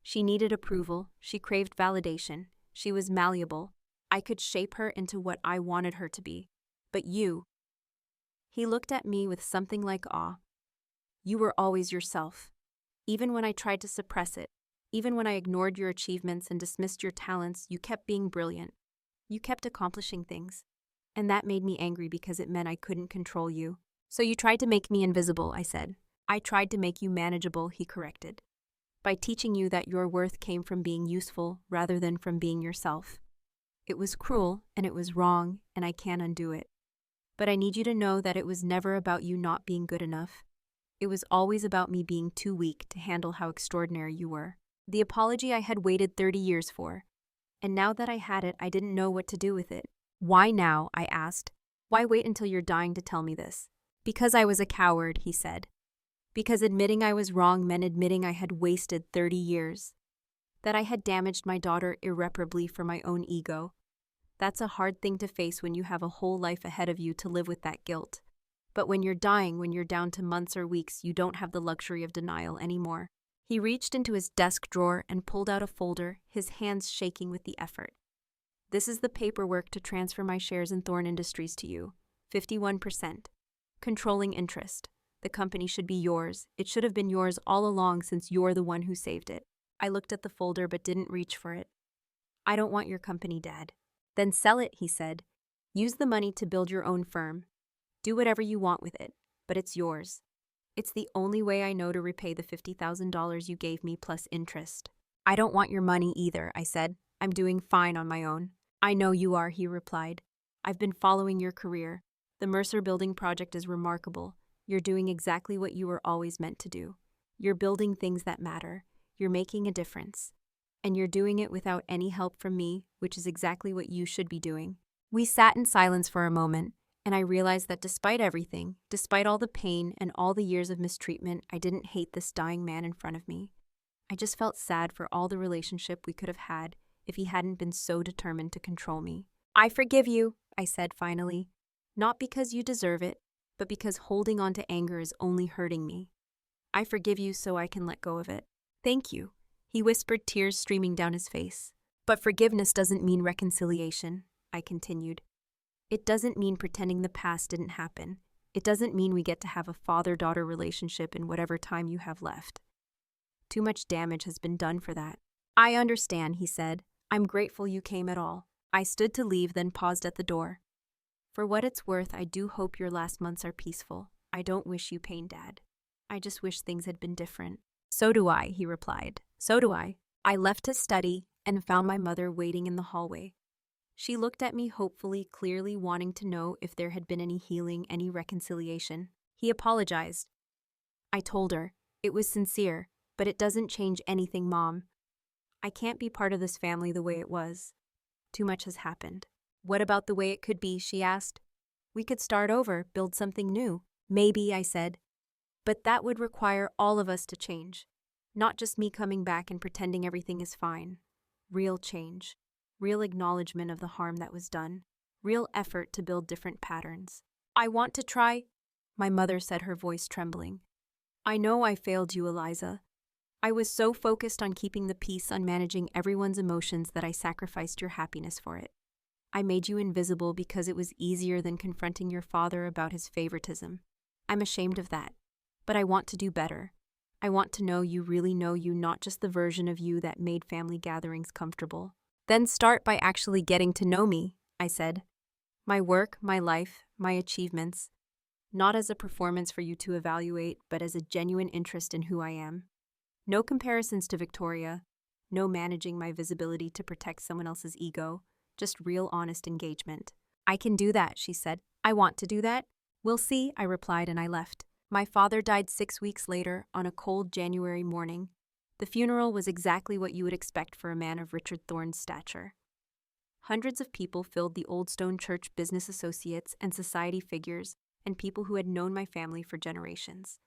"She needed approval, she craved validation, she was malleable. I could shape her into what I wanted her to be. But you—" He looked at me with something like awe. "You were always yourself. Even when I tried to suppress it, even when I ignored your achievements and dismissed your talents, you kept being brilliant. You kept accomplishing things. And that made me angry because it meant I couldn't control you." "So you tried to make me invisible," I said. "I tried to make you manageable," he corrected. "By teaching you that your worth came from being useful rather than from being yourself. It was cruel, and it was wrong, and I can't undo it. But I need you to know that it was never about you not being good enough. It was always about me being too weak to handle how extraordinary you were." The apology I had waited 30 years for. And now that I had it, I didn't know what to do with it. "Why now?" I asked. "Why wait until you're dying to tell me this?" "Because I was a coward," he said. "Because admitting I was wrong meant admitting I had wasted 30 years. That I had damaged my daughter irreparably for my own ego. That's a hard thing to face when you have a whole life ahead of you to live with that guilt. But when you're dying, when you're down to months or weeks, you don't have the luxury of denial anymore." He reached into his desk drawer and pulled out a folder, his hands shaking with the effort. "This is the paperwork to transfer my shares in Thorn Industries to you. 51%. Controlling interest. The company should be yours. It should have been yours all along since you're the one who saved it." I looked at the folder but didn't reach for it. "I don't want your company, Dad." "Then sell it," he said. "Use the money to build your own firm. Do whatever you want with it, but it's yours. It's the only way I know to repay the $50,000 you gave me plus interest." "I don't want your money either," I said. "I'm doing fine on my own." "I know you are," he replied. "I've been following your career. The Mercer Building project is remarkable. You're doing exactly what you were always meant to do. You're building things that matter. You're making a difference. And you're doing it without any help from me, which is exactly what you should be doing." We sat in silence for a moment, and I realized that despite everything, despite all the pain and all the years of mistreatment, I didn't hate this dying man in front of me. I just felt sad for all the relationship we could have had if he hadn't been so determined to control me. "I forgive you," I said finally. "Not because you deserve it, but because holding on to anger is only hurting me. I forgive you so I can let go of it." "Thank you," he whispered, tears streaming down his face. "But forgiveness doesn't mean reconciliation," I continued. "It doesn't mean pretending the past didn't happen. It doesn't mean we get to have a father-daughter relationship in whatever time you have left. Too much damage has been done for that." "I understand," he said. "I'm grateful you came at all." I stood to leave, then paused at the door. "For what it's worth, I do hope your last months are peaceful. I don't wish you pain, Dad. I just wish things had been different." "So do I," he replied. "So do I." I left to study and found my mother waiting in the hallway. She looked at me hopefully, clearly wanting to know if there had been any healing, any reconciliation. "He apologized." I told her. "It was sincere, but it doesn't change anything, Mom. I can't be part of this family the way it was. Too much has happened." "What about the way it could be?" she asked. "We could start over, build something new." Maybe, I said. But that would require all of us to change. Not just me coming back and pretending everything is fine. Real change. Real acknowledgement of the harm that was done. Real effort to build different patterns. I want to try, my mother said, her voice trembling. I know I failed you, Eliza. I was so focused on keeping the peace, on managing everyone's emotions, that I sacrificed your happiness for it. I made you invisible because it was easier than confronting your father about his favoritism. I'm ashamed of that. But I want to do better. I want to know you really know you, not just the version of you that made family gatherings comfortable. Then start by actually getting to know me, I said. My work, my life, my achievements. Not as a performance for you to evaluate, but as a genuine interest in who I am. No comparisons to Victoria. No managing my visibility to protect someone else's ego. Just real, honest engagement. I can do that, she said. I want to do that. We'll see, I replied, and I left. My father died 6 weeks later on a cold January morning. The funeral was exactly what you would expect for a man of Richard Thorne's stature. Hundreds of people filled the Old Stone Church, business associates and society figures, and people who had known my family for generations.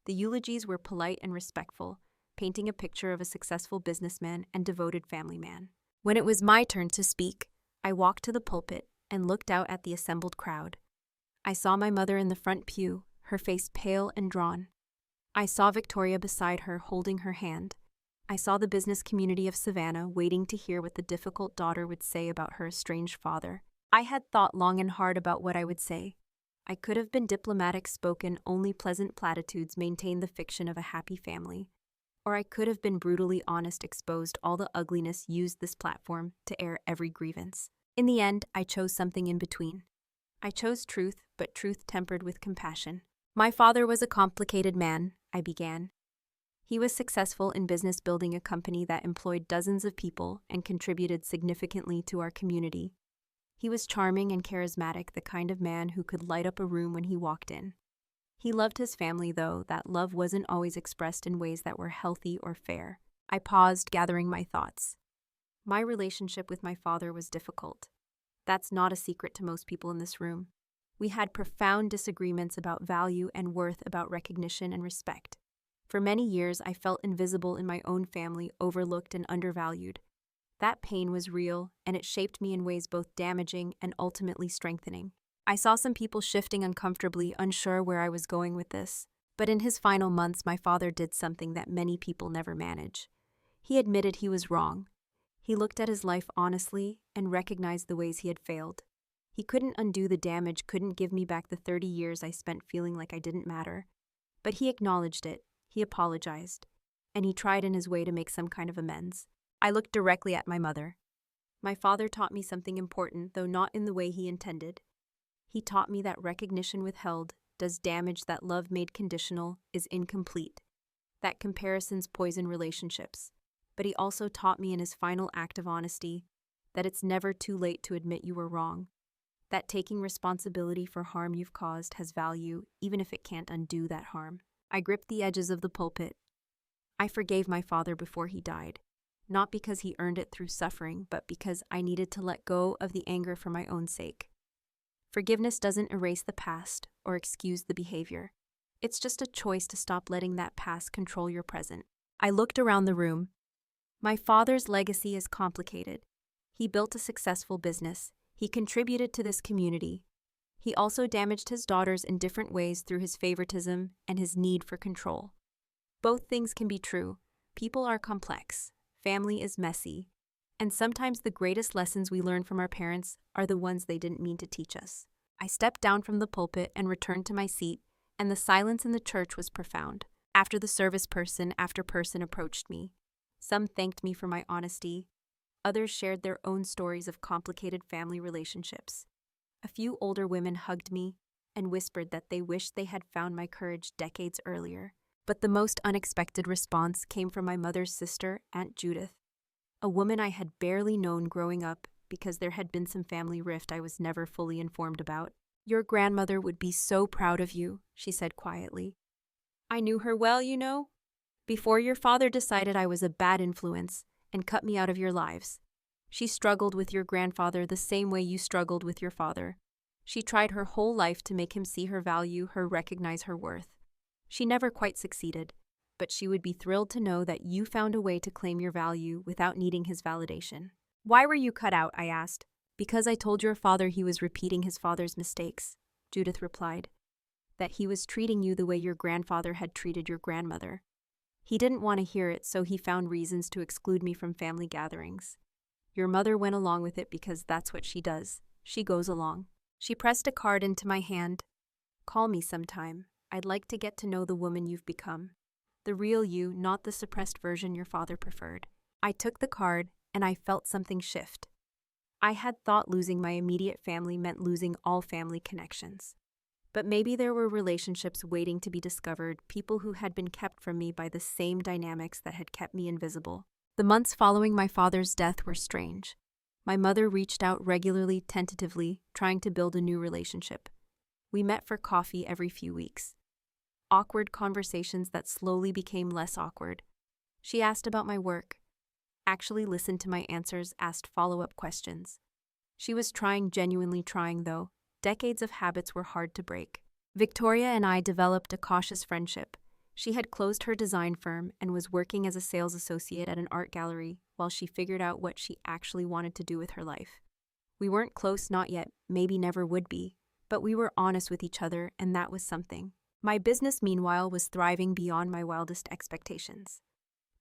The eulogies were polite and respectful, painting a picture of a successful businessman and devoted family man. When it was my turn to speak, I walked to the pulpit and looked out at the assembled crowd. I saw my mother in the front pew, her face pale and drawn. I saw Victoria beside her, holding her hand. I saw the business community of Savannah waiting to hear what the difficult daughter would say about her estranged father. I had thought long and hard about what I would say. I could have been diplomatic, spoken only pleasant platitudes, maintained the fiction of a happy family. Or I could have been brutally honest, exposed all the ugliness, used this platform to air every grievance. In the end, I chose something in between. I chose truth, but truth tempered with compassion. My father was a complicated man, I began. He was successful in business, building a company that employed dozens of people and contributed significantly to our community. He was charming and charismatic, the kind of man who could light up a room when he walked in. He loved his family, though that love wasn't always expressed in ways that were healthy or fair. I paused, gathering my thoughts. My relationship with my father was difficult. That's not a secret to most people in this room. We had profound disagreements about value and worth, about recognition and respect. For many years, I felt invisible in my own family, overlooked and undervalued. That pain was real, and it shaped me in ways both damaging and ultimately strengthening. I saw some people shifting uncomfortably, unsure where I was going with this. But in his final months, my father did something that many people never manage. He admitted he was wrong. He looked at his life honestly and recognized the ways he had failed. He couldn't undo the damage, couldn't give me back the 30 years I spent feeling like I didn't matter. But he acknowledged it, he apologized, and he tried in his way to make some kind of amends. I looked directly at my mother. My father taught me something important, though not in the way he intended. He taught me that recognition withheld does damage, that love made conditional is incomplete, that comparisons poison relationships. But he also taught me in his final act of honesty that it's never too late to admit you were wrong, that taking responsibility for harm you've caused has value, even if it can't undo that harm. I gripped the edges of the pulpit. I forgave my father before he died. Not because he earned it through suffering, but because I needed to let go of the anger for my own sake. Forgiveness doesn't erase the past or excuse the behavior. It's just a choice to stop letting that past control your present. I looked around the room. My father's legacy is complicated. He built a successful business. He contributed to this community. He also damaged his daughters in different ways through his favoritism and his need for control. Both things can be true. People are complex. Family is messy, and sometimes the greatest lessons we learn from our parents are the ones they didn't mean to teach us. I stepped down from the pulpit and returned to my seat, and the silence in the church was profound. After the service, person after person approached me. Some thanked me for my honesty. Others shared their own stories of complicated family relationships. A few older women hugged me and whispered that they wished they had found my courage decades earlier. But the most unexpected response came from my mother's sister, Aunt Judith, a woman I had barely known growing up because there had been some family rift I was never fully informed about. "Your grandmother would be so proud of you," she said quietly. "I knew her well, you know. Before your father decided I was a bad influence and cut me out of your lives. She struggled with your grandfather the same way you struggled with your father. She tried her whole life to make him see her value, her recognize her worth. She never quite succeeded, but she would be thrilled to know that you found a way to claim your value without needing his validation. Why were you cut out? I asked. Because I told your father he was repeating his father's mistakes, Judith replied. That he was treating you the way your grandfather had treated your grandmother. He didn't want to hear it, so he found reasons to exclude me from family gatherings. Your mother went along with it because that's what she does. She goes along. She pressed a card into my hand. Call me sometime. I'd like to get to know the woman you've become. The real you, not the suppressed version your father preferred. I took the card, and I felt something shift. I had thought losing my immediate family meant losing all family connections. But maybe there were relationships waiting to be discovered, people who had been kept from me by the same dynamics that had kept me invisible. The months following my father's death were strange. My mother reached out regularly, tentatively, trying to build a new relationship. We met for coffee every few weeks. Awkward conversations that slowly became less awkward. She asked about my work, actually listened to my answers, asked follow-up questions. She was trying, genuinely trying, though. Decades of habits were hard to break. Victoria and I developed a cautious friendship. She had closed her design firm and was working as a sales associate at an art gallery while she figured out what she actually wanted to do with her life. We weren't close, not yet, maybe never would be, but we were honest with each other, and that was something. My business, meanwhile, was thriving beyond my wildest expectations.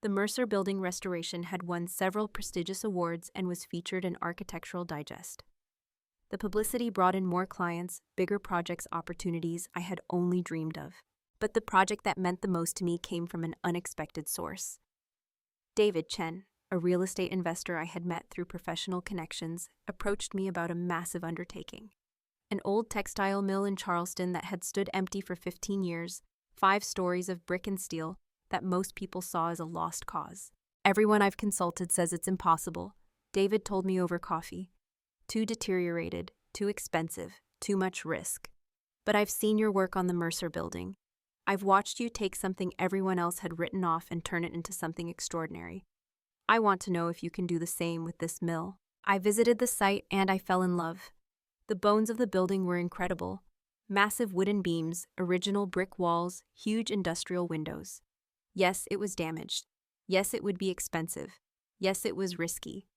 The Mercer Building restoration had won several prestigious awards and was featured in Architectural Digest. The publicity brought in more clients, bigger projects, opportunities I had only dreamed of. But the project that meant the most to me came from an unexpected source. David Chen, a real estate investor I had met through professional connections, approached me about a massive undertaking. An old textile mill in Charleston that had stood empty for 15 years, 5 stories of brick and steel that most people saw as a lost cause. Everyone I've consulted says it's impossible, David told me over coffee. Too deteriorated, too expensive, too much risk. But I've seen your work on the Mercer Building. I've watched you take something everyone else had written off and turn it into something extraordinary. I want to know if you can do the same with this mill. I visited the site and I fell in love. The bones of the building were incredible. Massive wooden beams, original brick walls, huge industrial windows. Yes, it was damaged. Yes, it would be expensive. Yes, it was risky.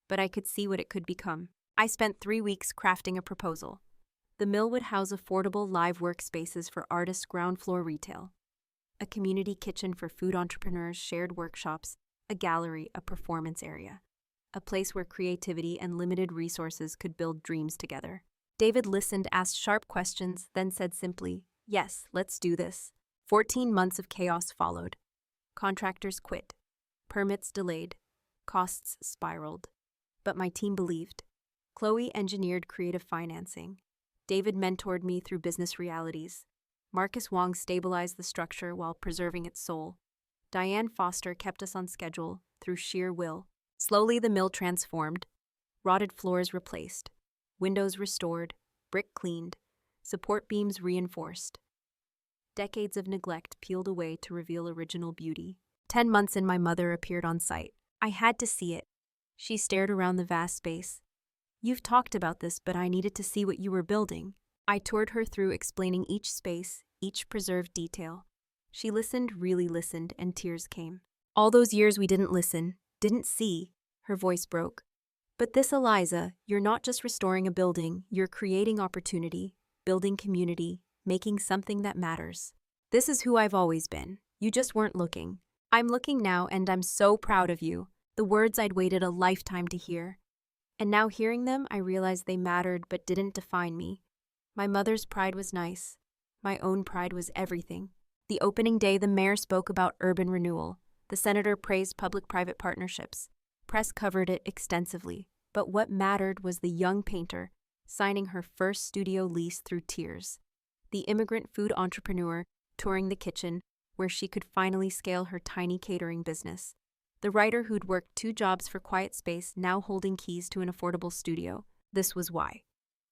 But I could see what it could become. I spent 3 weeks crafting a proposal. The mill would house affordable live workspaces for artists, ground floor retail, a community kitchen for food entrepreneurs, shared workshops, a gallery, a performance area, a place where creativity and limited resources could build dreams together. David listened, asked sharp questions, then said simply, "Yes, let's do this." 14 months of chaos followed. Contractors quit. Permits delayed. Costs spiraled. But my team believed. Chloe engineered creative financing. David mentored me through business realities. Marcus Wong stabilized the structure while preserving its soul. Diane Foster kept us on schedule through sheer will. Slowly the mill transformed. Rotted floors replaced. Windows restored. Brick cleaned. Support beams reinforced. Decades of neglect peeled away to reveal original beauty. 10 months in, my mother appeared on site. I had to see it. She stared around the vast space. "You've talked about this, but I needed to see what you were building." I toured her through, explaining each space, each preserved detail. She listened, really listened, and tears came. "All those years we didn't listen, didn't see," her voice broke. "But this, Eliza, you're not just restoring a building, you're creating opportunity, building community, making something that matters. This is who I've always been. You just weren't looking. I'm looking now, and I'm so proud of you." The words I'd waited a lifetime to hear. And now hearing them, I realized they mattered but didn't define me. My mother's pride was nice. My own pride was everything. The opening day, the mayor spoke about urban renewal. The senator praised public-private partnerships. Press covered it extensively. But what mattered was the young painter, signing her first studio lease through tears. The immigrant food entrepreneur, touring the kitchen, where she could finally scale her tiny catering business. The writer who'd worked 2 jobs for quiet space, now holding keys to an affordable studio. This was why.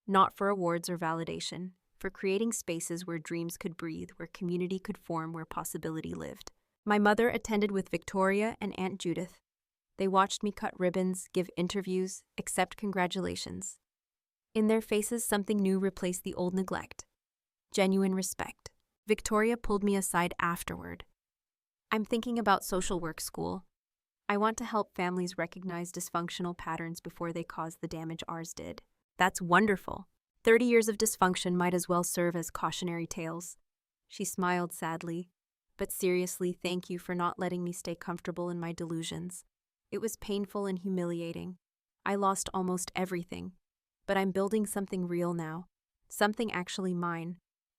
Not for awards or validation, for creating spaces where dreams could breathe, where community could form, where possibility lived. My mother attended with Victoria and Aunt Judith. They watched me cut ribbons, give interviews, accept congratulations. In their faces, something new replaced the old neglect. Genuine respect. Victoria pulled me aside afterward. I'm thinking about social work school. I want to help families recognize dysfunctional patterns before they cause the damage ours did. That's wonderful. 30 years of dysfunction might as well serve as cautionary tales. She smiled sadly. But seriously, thank you for not letting me stay comfortable in my delusions. It was painful and humiliating. I lost almost everything. But I'm building something real now. Something actually mine.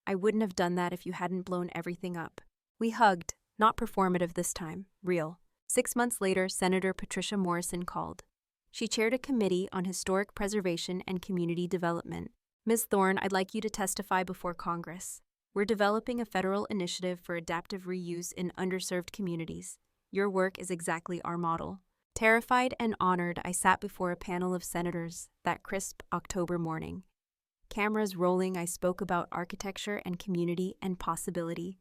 I wouldn't have done that if you hadn't blown everything up. We hugged, not performative this time, real. 6 months later, Senator Patricia Morrison called. She chaired a committee on historic preservation and community development. Ms. Thorne, I'd like you to testify before Congress. We're developing a federal initiative for adaptive reuse in underserved communities. Your work is exactly our model. Terrified and honored, I sat before a panel of senators that crisp October morning. Cameras rolling, I spoke about architecture and community and possibility.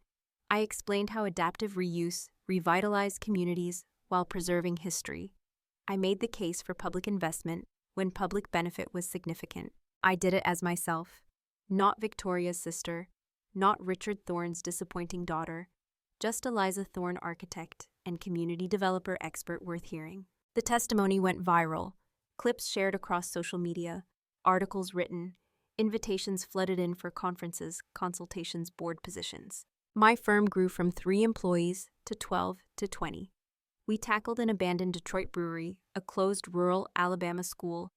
I explained how adaptive reuse revitalized communities while preserving history. I made the case for public investment when public benefit was significant. I did it as myself, not Victoria's sister, not Richard Thorne's disappointing daughter, just Eliza Thorne, architect and community developer expert worth hearing. The testimony went viral, clips shared across social media, articles written, invitations flooded in for conferences, consultations, board positions. My firm grew from 3 employees to 12 to 20. We tackled an abandoned Detroit brewery, a closed rural Alabama school,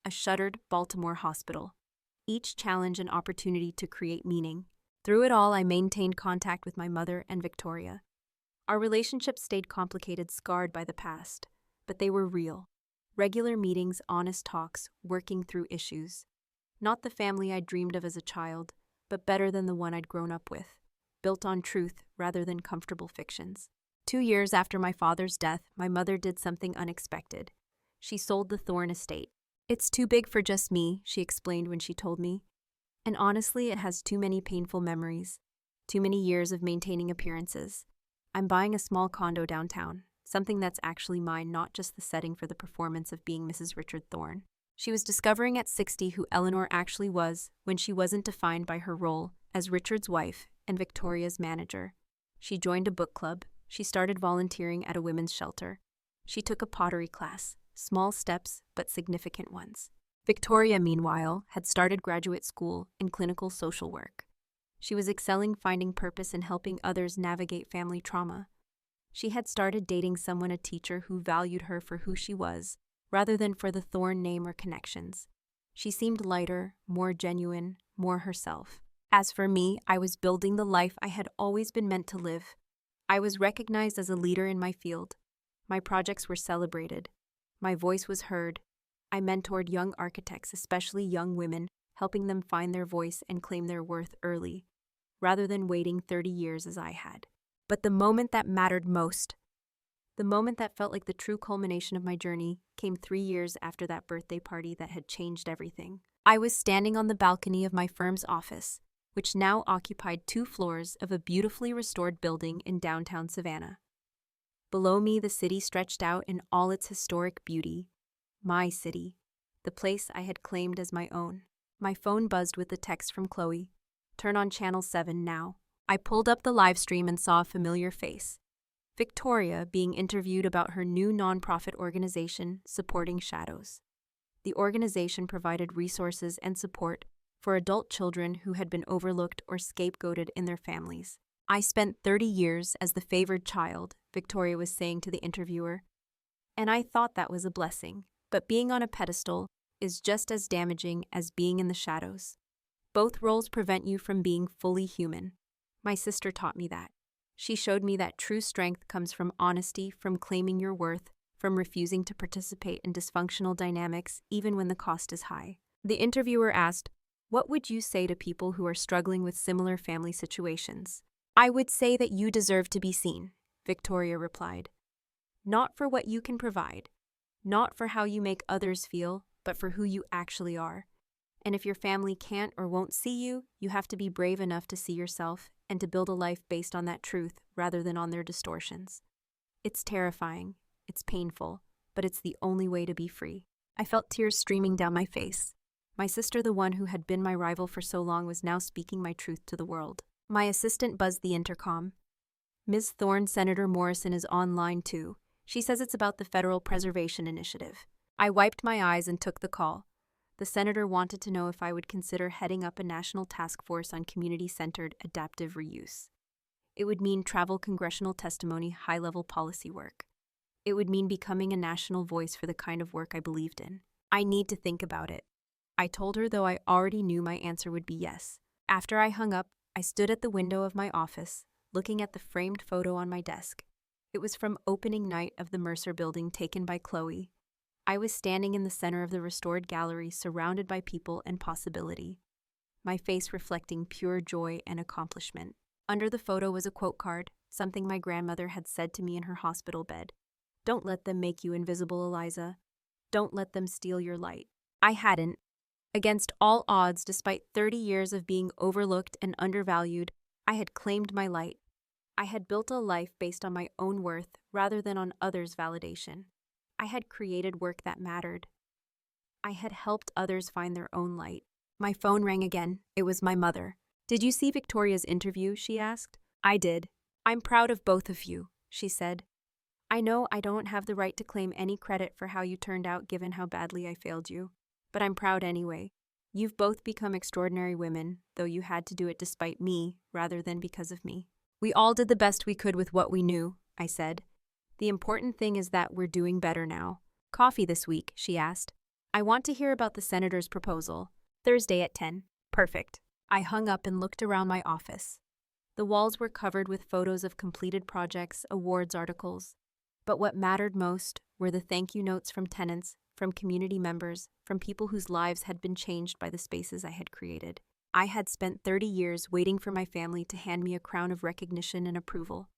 a shuttered Baltimore hospital. Each challenge an opportunity to create meaning. Through it all, I maintained contact with my mother and Victoria. Our relationship stayed complicated, scarred by the past, but they were real. Regular meetings, honest talks, working through issues. Not the family I dreamed of as a child, but better than the one I'd grown up with, built on truth rather than comfortable fictions. 2 years after my father's death, my mother did something unexpected. She sold the Thorne estate. It's too big for just me, she explained when she told me. And honestly, it has too many painful memories, too many years of maintaining appearances. I'm buying a small condo downtown, something that's actually mine, not just the setting for the performance of being Mrs. Richard Thorne. She was discovering at 60 who Eleanor actually was when she wasn't defined by her role as Richard's wife and Victoria's manager. She joined a book club. She started volunteering at a women's shelter. She took a pottery class, small steps but significant ones. Victoria, meanwhile, had started graduate school in clinical social work. She was excelling, finding purpose in helping others navigate family trauma. She had started dating someone, a teacher who valued her for who she was, rather than for the Thorne name or connections. She seemed lighter, more genuine, more herself. As for me, I was building the life I had always been meant to live. I was recognized as a leader in my field. My projects were celebrated. My voice was heard. I mentored young architects, especially young women, helping them find their voice and claim their worth early, rather than waiting 30 years as I had. But the moment that mattered most, the moment that felt like the true culmination of my journey, came 3 years after that birthday party that had changed everything. I was standing on the balcony of my firm's office, which now occupied 2 floors of a beautifully restored building in downtown Savannah. Below me, the city stretched out in all its historic beauty. My city, the place I had claimed as my own. My phone buzzed with the text from Chloe. Turn on Channel 7 now. I pulled up the live stream and saw a familiar face. Victoria being interviewed about her new nonprofit organization, Supporting Shadows. The organization provided resources and support for adult children who had been overlooked or scapegoated in their families. I spent 30 years as the favored child, Victoria was saying to the interviewer, and I thought that was a blessing. But being on a pedestal is just as damaging as being in the shadows. Both roles prevent you from being fully human. My sister taught me that. She showed me that true strength comes from honesty, from claiming your worth, from refusing to participate in dysfunctional dynamics even when the cost is high. The interviewer asked, "What would you say to people who are struggling with similar family situations?" "I would say that you deserve to be seen," Victoria replied. "Not for what you can provide, not for how you make others feel, but for who you actually are. And if your family can't or won't see you, you have to be brave enough to see yourself and to build a life based on that truth rather than on their distortions. It's terrifying, it's painful, but it's the only way to be free." I felt tears streaming down my face. My sister, the one who had been my rival for so long, was now speaking my truth to the world. My assistant buzzed the intercom. Ms. Thorne, Senator Morrison is online too. She says it's about the Federal Preservation Initiative. I wiped my eyes and took the call. The senator wanted to know if I would consider heading up a national task force on community-centered adaptive reuse. It would mean travel, congressional testimony, high-level policy work. It would mean becoming a national voice for the kind of work I believed in. I need to think about it. I told her, though I already knew my answer would be yes. After I hung up, I stood at the window of my office, looking at the framed photo on my desk. It was from opening night of the Mercer Building, taken by Chloe. I was standing in the center of the restored gallery, surrounded by people and possibility, my face reflecting pure joy and accomplishment. Under the photo was a quote card, something my grandmother had said to me in her hospital bed. "Don't let them make you invisible, Eliza. Don't let them steal your light." I hadn't. Against all odds, despite 30 years of being overlooked and undervalued, I had claimed my light. I had built a life based on my own worth rather than on others' validation. I had created work that mattered. I had helped others find their own light. My phone rang again. It was my mother. "Did you see Victoria's interview?" she asked. "I did. I'm proud of both of you," she said. "I know I don't have the right to claim any credit for how you turned out given how badly I failed you, but I'm proud anyway. You've both become extraordinary women, though you had to do it despite me rather than because of me." "We all did the best we could with what we knew," I said. "The important thing is that we're doing better now." "Coffee this week?" she asked. "I want to hear about the senator's proposal. Thursday at 10. Perfect." I hung up and looked around my office. The walls were covered with photos of completed projects, awards articles. But what mattered most were the thank you notes from tenants, from community members, from people whose lives had been changed by the spaces I had created. I had spent 30 years waiting for my family to hand me a crown of recognition and approval.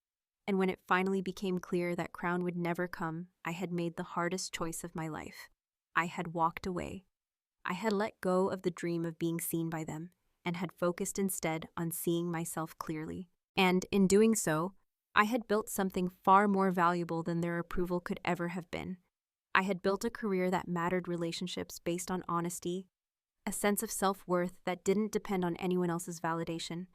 And when it finally became clear that crown would never come, I had made the hardest choice of my life. I had walked away. I had let go of the dream of being seen by them, and had focused instead on seeing myself clearly. And in doing so, I had built something far more valuable than their approval could ever have been. I had built a career that mattered, relationships based on honesty, a sense of self-worth that didn't depend on anyone else's validation.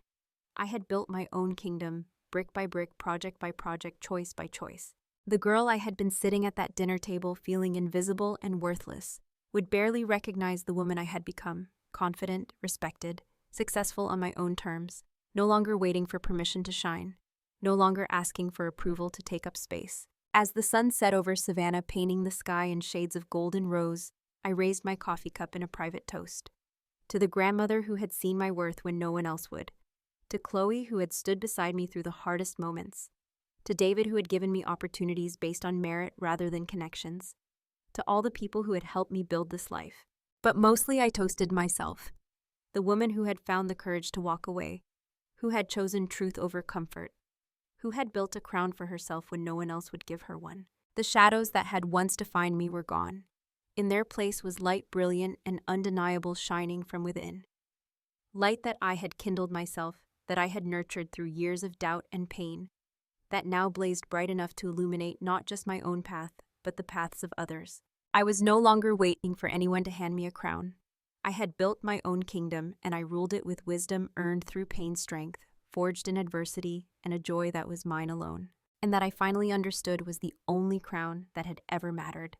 I had built my own kingdom, brick by brick, project by project, choice by choice. The girl I had been sitting at that dinner table feeling invisible and worthless would barely recognize the woman I had become, confident, respected, successful on my own terms, no longer waiting for permission to shine, no longer asking for approval to take up space. As the sun set over Savannah, painting the sky in shades of gold and rose, I raised my coffee cup in a private toast. To the grandmother who had seen my worth when no one else would. To Chloe, who had stood beside me through the hardest moments. To David, who had given me opportunities based on merit rather than connections. To all the people who had helped me build this life. But mostly I toasted myself. The woman who had found the courage to walk away, who had chosen truth over comfort, who had built a crown for herself when no one else would give her one. The shadows that had once defined me were gone. In their place was light, brilliant and undeniable, shining from within. Light that I had kindled myself, that I had nurtured through years of doubt and pain, that now blazed bright enough to illuminate not just my own path, but the paths of others. I was no longer waiting for anyone to hand me a crown. I had built my own kingdom, and I ruled it with wisdom earned through pain, strength, forged in adversity, and a joy that was mine alone, and that I finally understood was the only crown that had ever mattered.